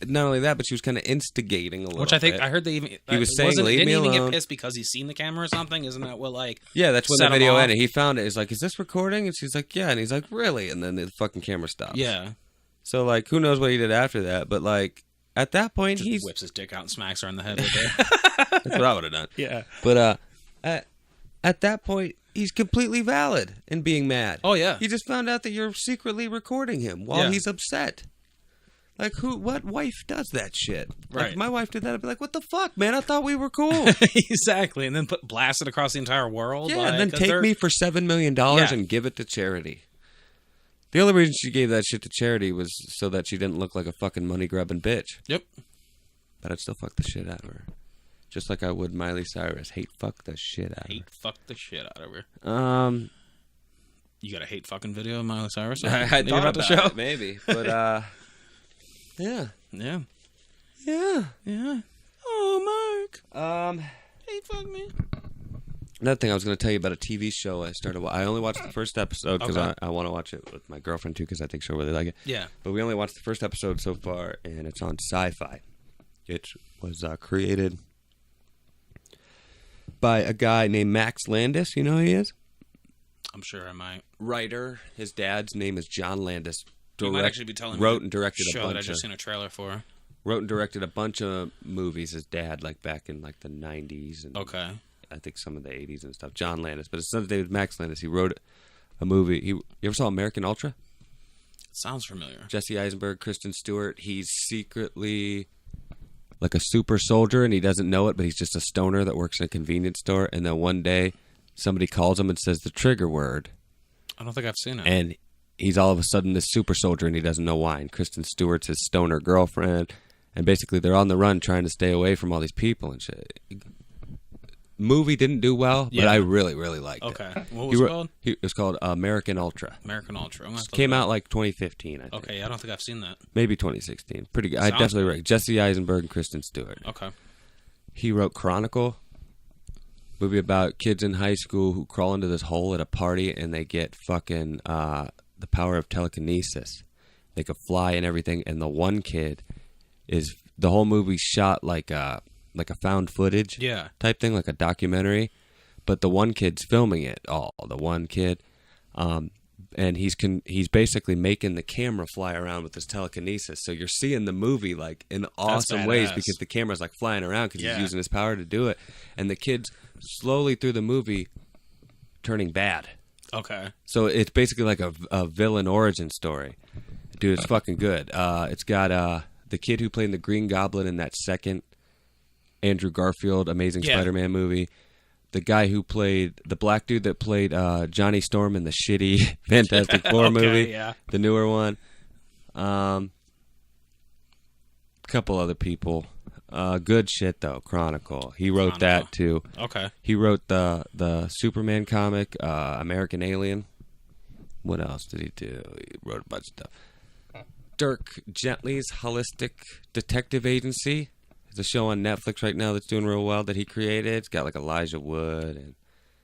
not only that, but she was kind of instigating a little. Which I think bit. I heard they even He was saying, wasn't- "Leave didn't me he even alone." get pissed because he's seen the camera or something. Isn't that what like? Yeah, that's when set the him video off? ended. He found it. He's like, "Is this recording?" And she's like, "Yeah." And he's like, "Really?" And then the fucking camera stops. Yeah. So like, who knows what he did after that? But like, at that point, Just he's whips his dick out and smacks her in the head with it. that's what I would have done. Yeah. But at that point, he's completely valid in being mad. Oh yeah. He just found out that you're secretly recording him while Yeah. he's upset. Like, what wife does that shit? Like, Right. if my wife did that, I'd be like, what the fuck, man? I thought we were cool. Exactly. And then blast it across the entire world. Yeah, like, and then 'cause take they're- me for $7 million and give it to charity. The only reason she gave that shit to charity was so that she didn't look like a fucking money-grubbing bitch. Yep. But I'd still fuck the shit out of her. Just like I would Miley Cyrus. Hate fuck the shit out of her. Hate fuck the shit out of her. You got a hate fucking video of Miley Cyrus? I thought about the show. Maybe. But, yeah. Yeah. Yeah. Yeah. Oh, Mark. Hate fuck me. Another thing I was going to tell you about a TV show I started. I only watched the first episode because Okay. I want to watch it with my girlfriend too because I think she'll really like it. Yeah. But we only watched the first episode so far, and it's on Sci-Fi. It was created by a guy named Max Landis. You know who he is? I'm sure I might. Writer. His dad's name is John Landis. You might actually be telling me wrote the and directed show a that I bunch just of seen a trailer for. wrote and directed a bunch of movies. His dad, like back in like the 90s and Okay. I think some of the 80s and stuff. John Landis, but his son's name is Max Landis. He wrote a movie. You ever saw American Ultra? Sounds familiar. Jesse Eisenberg, Kristen Stewart. He's secretly like a super soldier, and he doesn't know it, but he's just a stoner that works in a convenience store. And then one day, somebody calls him and says the trigger word, I don't think I've seen it. and he's all of a sudden this super soldier, and he doesn't know why. And Kristen Stewart's his stoner girlfriend, and basically they're on the run trying to stay away from all these people and shit. Movie didn't do well, but Yeah. I really, really liked it. Okay. What was it called? It was called American Ultra. American Ultra. I'm gonna have to Came look it out up. like 2015, I think. Okay, I don't think I've seen that. Maybe 2016. Pretty good. I Sounds definitely good. right. Jesse Eisenberg and Kristen Stewart. Okay. He wrote Chronicle, movie about kids in high school who crawl into this hole at a party and they get fucking the power of telekinesis. They could fly and everything. And the one kid is the whole movie shot like a found footage Yeah. type thing, like a documentary. But the one kid's filming it all. The one kid, and he's basically making the camera fly around with his telekinesis. So you're seeing the movie like in awesome ways badass. because the camera's like flying around because Yeah. he's using his power to do it. And the kid's slowly through the movie turning bad. Okay. So it's basically like a villain origin story. Dude, it's fucking good. It's got the kid who played the Green Goblin in that second Andrew Garfield Amazing Yeah. Spider-Man movie. The guy who played the black dude that played Johnny Storm in the shitty Fantastic Four Okay, movie, yeah. the newer one. A couple other people. Good shit though. Chronicle. He wrote that too. Okay. He wrote the Superman comic, American Alien. What else did he do? He wrote a bunch of stuff. Dirk Gently's Holistic Detective Agency. There's a show on Netflix right now that's doing real well that he created. It's got like Elijah Wood and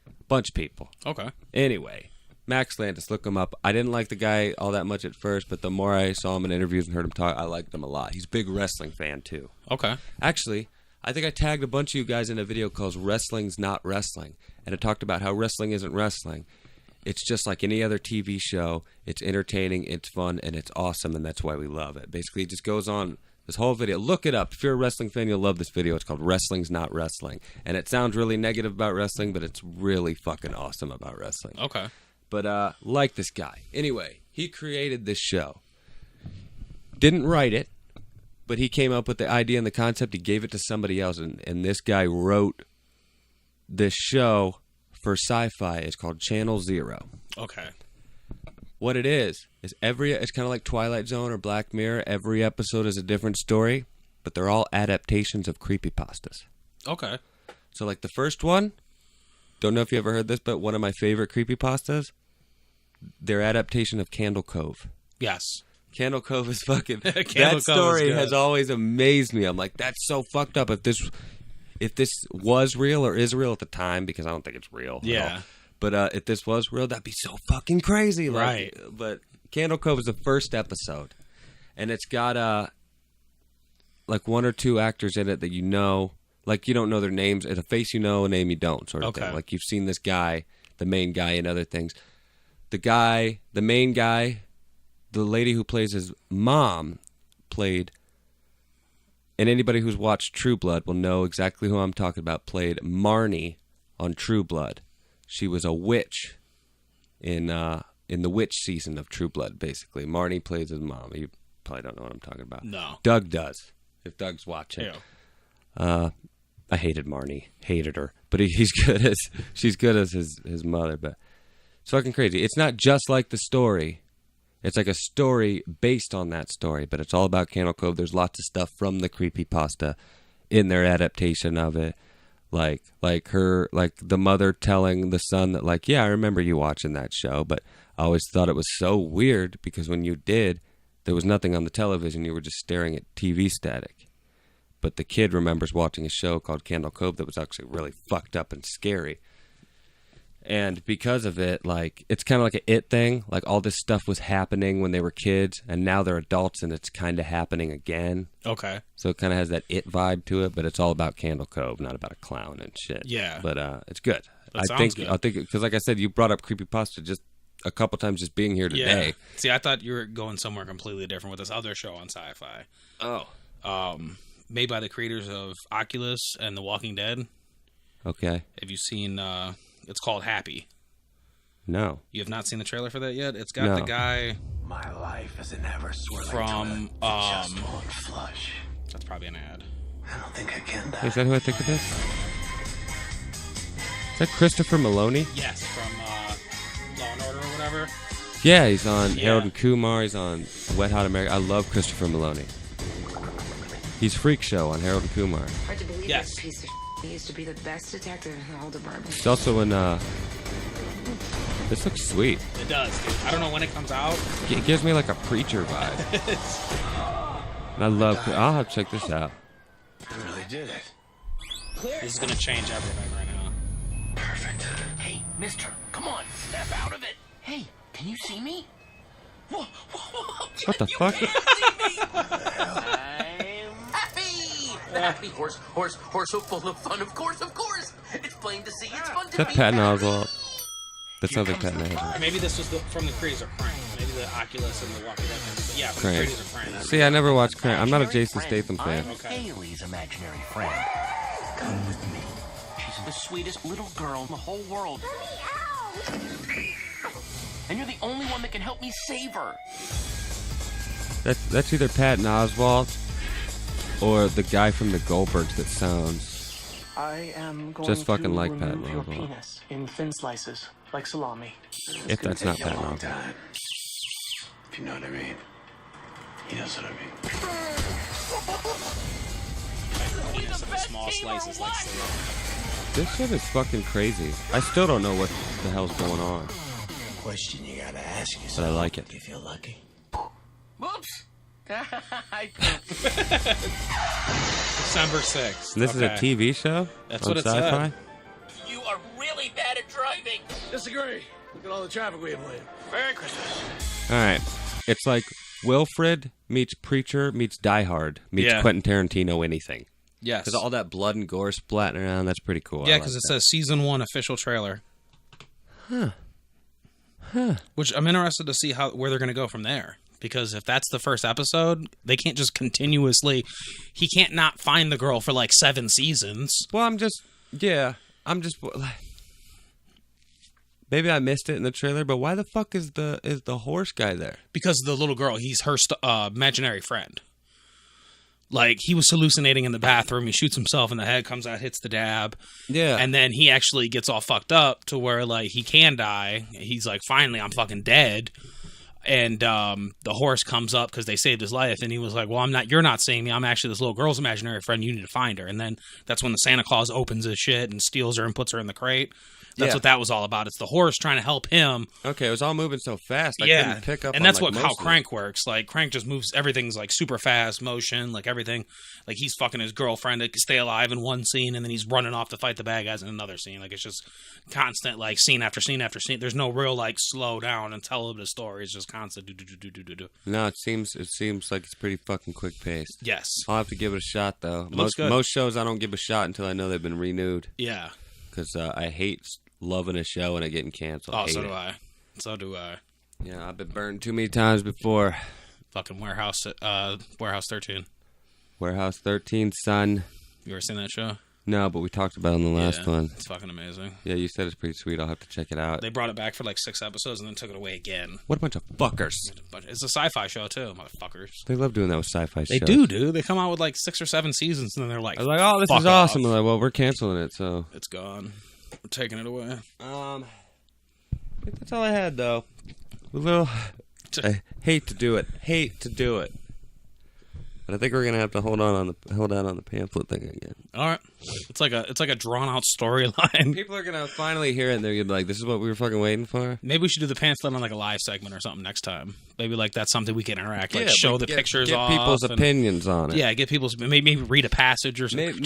a bunch of people. Okay. Anyway, Max Landis, look him up. I didn't like the guy all that much at first, but the more I saw him in interviews and heard him talk, I liked him a lot. He's a big wrestling fan too. Okay. Actually, I think I tagged a bunch of you guys in a video called Wrestling's Not Wrestling. And it talked about how wrestling isn't wrestling. It's just like any other TV show. It's entertaining, it's fun, and it's awesome, and that's why we love it. Basically, it just goes on this whole video. Look it up. If you're a wrestling fan, you'll love this video. It's called Wrestling's Not Wrestling. And it sounds really negative about wrestling, but it's really fucking awesome about wrestling. Okay. But like this guy. Anyway, he created this show. Didn't write it, but he came up with the idea and the concept. He gave it to somebody else, and this guy wrote this show for Sci-Fi. It's called Channel Zero. Okay. What it is it's kind of like Twilight Zone or Black Mirror. Every episode is a different story, but they're all adaptations of creepypastas. Okay. So like the first one, don't know if you ever heard this, but one of my favorite creepypastas, their adaptation of Candle Cove. Yes. Candle Cove is fucking Candle that Cove is story good. has always amazed me. I'm like, that's so fucked up. If this was real or is real at the time, because I don't think it's real. at Yeah. all. But if this was real, that'd be so fucking crazy. Like, Right. But Candle Cove is the first episode, and it's got like one or two actors in it that you know, like you don't know their names. It's a face you know, a name you don't, sort of Okay. thing. Like you've seen this guy, the main guy, in other things. The main guy, the lady who plays his mom, played. And anybody who's watched True Blood will know exactly who I'm talking about. Played Marnie on True Blood. She was a witch in the witch season of True Blood. Basically, Marnie plays his mom. He probably don't know what I'm talking about. No. Doug does. If Doug's watching. Yeah. I hated Marnie. Hated her. But she's good as his mother. But it's fucking crazy. It's not just like the story. It's like a story based on that story. But it's all about Candle Cove. There's lots of stuff from the creepypasta in their adaptation of it. Like the mother telling the son that, like, yeah, I remember you watching that show, but I always thought it was so weird because when you did, there was nothing on the television. You were just staring at TV static. But the kid remembers watching a show called Candle Cove that was actually really fucked up and scary. And because of it, like, it's kind of like an It thing. Like, all this stuff was happening when they were kids, and now they're adults, and it's kind of happening again. Okay. So it kind of has that It vibe to it, but it's all about Candle Cove, not about a clown and shit. Yeah. But it's good. That sounds good. I think because, like I said, you brought up creepypasta just a couple times just being here today. Yeah. See, I thought you were going somewhere completely different with this other show on Sci-Fi. Oh. Made by the creators of Oculus and The Walking Dead. Okay. Have you seen... It's called Happy. No. You have not seen the trailer for that yet? It's got the guy... My life is an ever-swirling from... just won't flush. That's probably an ad. I don't think I can die. Is that who I think it is? Is that Christopher Maloney? Yes, from Law and Order or whatever. Yeah, he's on Harold and Kumar. He's on Wet Hot America. I love Christopher Maloney. He's Freak Show on Harold and Kumar. Hard to believe Yes. this piece of he used to be the best detective in the whole department. He's also in, this looks sweet. It does, dude. I don't know when it comes out. It gives me like a Preacher vibe. And I love, I'll have to check this out. I really did it. This is going to change everything right now. Perfect. Hey, mister, come on, snap out of it. Hey, can you see me? Whoa, What the fuck? Happy horse so full of fun, of course. It's plain to see, it's fun to Is that be Patton happy. Oswalt? That sounds like Patton Oswalt. Maybe this was from the creators of Crank. Maybe the Oculus and the Walking Dead things. But yeah, from the Crank. creators of Crank. See, I never watched Crank. I'm not a Jason Statham fan. I'm Haley's imaginary friend. Come with me. She's the sweetest little girl in the whole world. And you're the only one that can help me save her. That's either Patton Oswalt or the guy from the Goldbergs that sounds I am going just fucking to like remove Patton your Oswalt. penis in thin slices, like salami. If that's not Patton Long Oswalt. time. If you know what I mean. He knows what I mean. Penis in the small slices like salami. This shit is fucking crazy. I still don't know what the hell's going on, Question you gotta ask yourself. but I like it. Do you feel lucky? Whoops. December 6th. And this is a TV show? That's on what it Sci-Fi? said. You are really bad at driving. Disagree. Look at all the traffic we have later. Merry Christmas. Alright. It's like Wilfred meets Preacher meets Die Hard meets Quentin Tarantino anything. Yes. Because all that blood and gore splatting around, that's pretty cool. Yeah, because it says Season 1 official trailer. Huh. Which I'm interested to see where they're going to go from there. Because if that's the first episode, they can't just continuously... He can't not find the girl for like 7 seasons. Well, I'm just... Maybe I missed it in the trailer, but why the fuck is the horse guy there? Because the little girl, he's her imaginary friend. Like, he was hallucinating in the bathroom. He shoots himself in the head, comes out, hits the dab. Yeah. And then he actually gets all fucked up to where, like, he can die. He's like, finally, I'm fucking dead. And the horse comes up because they saved his life. And he was like, well, you're not seeing me. I'm actually this little girl's imaginary friend. You need to find her. And then that's when the Santa Claus opens his shit and steals her and puts her in the crate. That's what that was all about. It's the horse trying to help him. Okay, it was all moving so fast. I couldn't pick up and on, that's like, how most of Crank works. Like, Crank just moves, everything's like super fast motion, like everything. Like, he's fucking his girlfriend to stay alive in one scene, and then he's running off to fight the bad guys in another scene. Like, it's just constant, like, scene after scene after scene. There's no real, like, slow down and tell the story. It's just constant do. No, it seems like it's pretty fucking quick paced. Yes. I'll have to give it a shot, though. Looks good. Most shows I don't give a shot until I know they've been renewed. Yeah. Because I hate loving a show and it getting canceled. Oh, so do I. So do I. Yeah, I've been burned too many times before. Fucking Warehouse 13. Warehouse 13, son. You ever seen that show? No, but we talked about it on the last one. It's fucking amazing. Yeah, you said it's pretty sweet. I'll have to check it out. They brought it back for like 6 episodes and then took it away again. What a bunch of fuckers. It's a sci-fi show too, motherfuckers. They love doing that with sci-fi shows. They do, dude. They come out with like 6 or 7 seasons and then they're like, I was like, oh, this is awesome. They're like, well, we're canceling it, so. It's gone. We're taking it away. I think that's all I had, though. I hate to do it. But I think we're gonna have to hold out on the pamphlet thing again. All right, it's like a drawn out storyline. People are gonna finally hear it and they're gonna be like, "This is what we were fucking waiting for." Maybe we should do the pamphlet on like a live segment or something next time. Maybe like that's something we can interact, like show the pictures off, get people's opinions on it. Yeah, get people's maybe read a passage or something.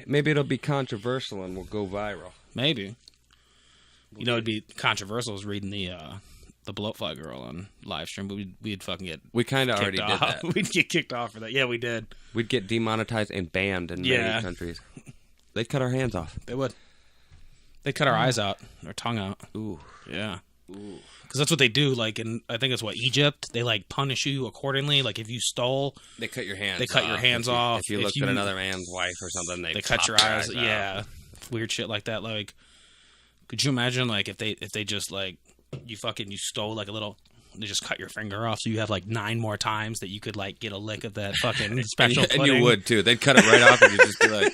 Maybe it'll be controversial and we'll go viral. Maybe. You know, it'd be controversial is reading the Bloatfly girl on live stream, but we'd fucking get. We kind of already did that. We'd get kicked off for that. Yeah, we did. We'd get demonetized and banned in many countries. They'd cut our hands off. They would. They'd cut our eyes out, our tongue out. Ooh, yeah. Ooh. Because that's what they do. Like in, I think it's Egypt. They like punish you accordingly. Like if you stole, they cut your hands. They cut your hands off. If you looked at another man's wife or something, they cut your eyes. Yeah, weird shit like that. Like, could you imagine like if they just like you stole like a little. They just cut your finger off, so you have like 9 more times that you could like get a lick of that fucking special. And you would too. They'd cut it right off, and you'd just be like.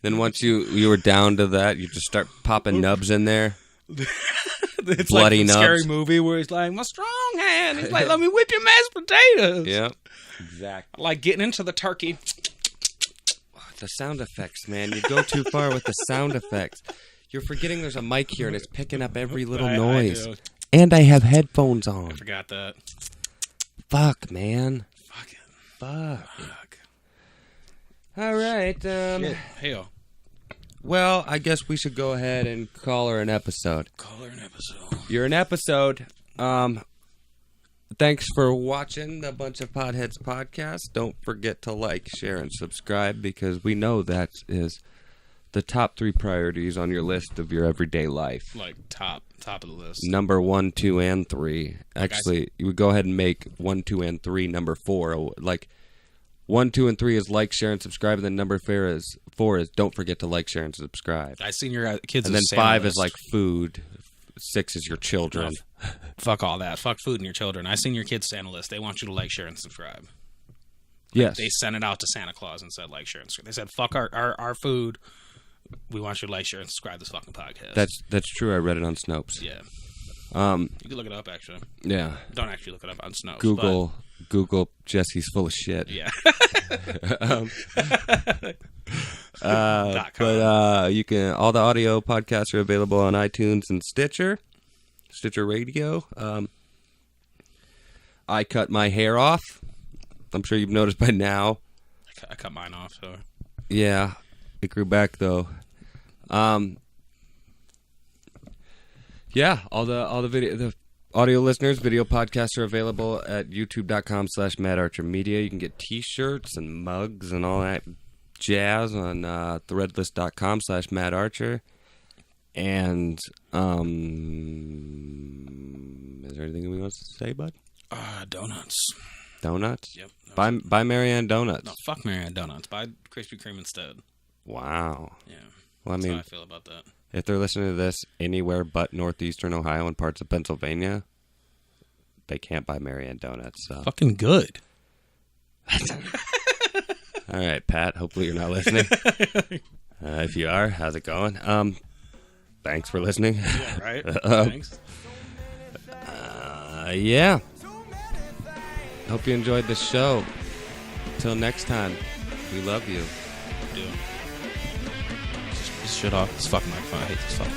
Then once you were down to that, you just start popping nubs in there. It's bloody like nubs. Scary Movie where he's like, my strong hand. He's like, let me whip your mashed potatoes. Yep, exactly. Like getting into the turkey. The sound effects, man. You go too far with the sound effects. You're forgetting there's a mic here and it's picking up every little noise. And I have headphones on. I forgot that. Fuck, man. Fuck. All right. Hell. Well, I guess we should go ahead and call her an episode. You're an episode. Thanks for watching the Buncha Podheads podcast. Don't forget to like, share, and subscribe because we know that is the top 3 priorities on your list of your everyday life. Like top of the list. Number 1, 2, and 3. Actually, you would go ahead and make 1, 2, and 3 number 4. Like 1, 2, and 3 is like, share, and subscribe, and then number 4 is don't forget to like, share, and subscribe. I seen your kids. And then 5 is like food. 6 is your children. Oh, fuck all that. Fuck food and your children. I seen your kids' Santa list. They want you to like, share, and subscribe. Yes. They sent it out to Santa Claus and said like, share, and subscribe. They said fuck our food. We want you to like, share, and subscribe to this fucking podcast. That's true. I read it on Snopes. Yeah. You can look it up actually. Yeah. Don't actually look it up on Snopes. Google Jesse's full of shit. Yeah. But you can all the audio podcasts are available on iTunes and Stitcher Radio. I cut my hair off. I'm sure you've noticed by now. I cut mine off. So. Yeah, it grew back though. Yeah, all the audio listeners, video podcasts are available at youtube.com/MattArcherMedia. You can get t-shirts and mugs and all that jazz on threadless.com/MattArcher. And is there anything we want to say, bud? Donuts. Donuts? Yep. Buy Marianne donuts. No, fuck Marianne donuts. Buy Krispy Kreme instead. Wow. Yeah. Well, That's I mean, how I feel about that. If they're listening to this anywhere but northeastern Ohio and parts of Pennsylvania, they can't buy Marianne donuts. So. Fucking good. All right, Pat. Hopefully you're not listening. If you are, how's it going? Thanks for listening. Yeah, right. Thanks. Yeah. Hope you enjoyed the show. Until next time, we love you. Do. Just shut off this fucking microphone. I hate this fucking.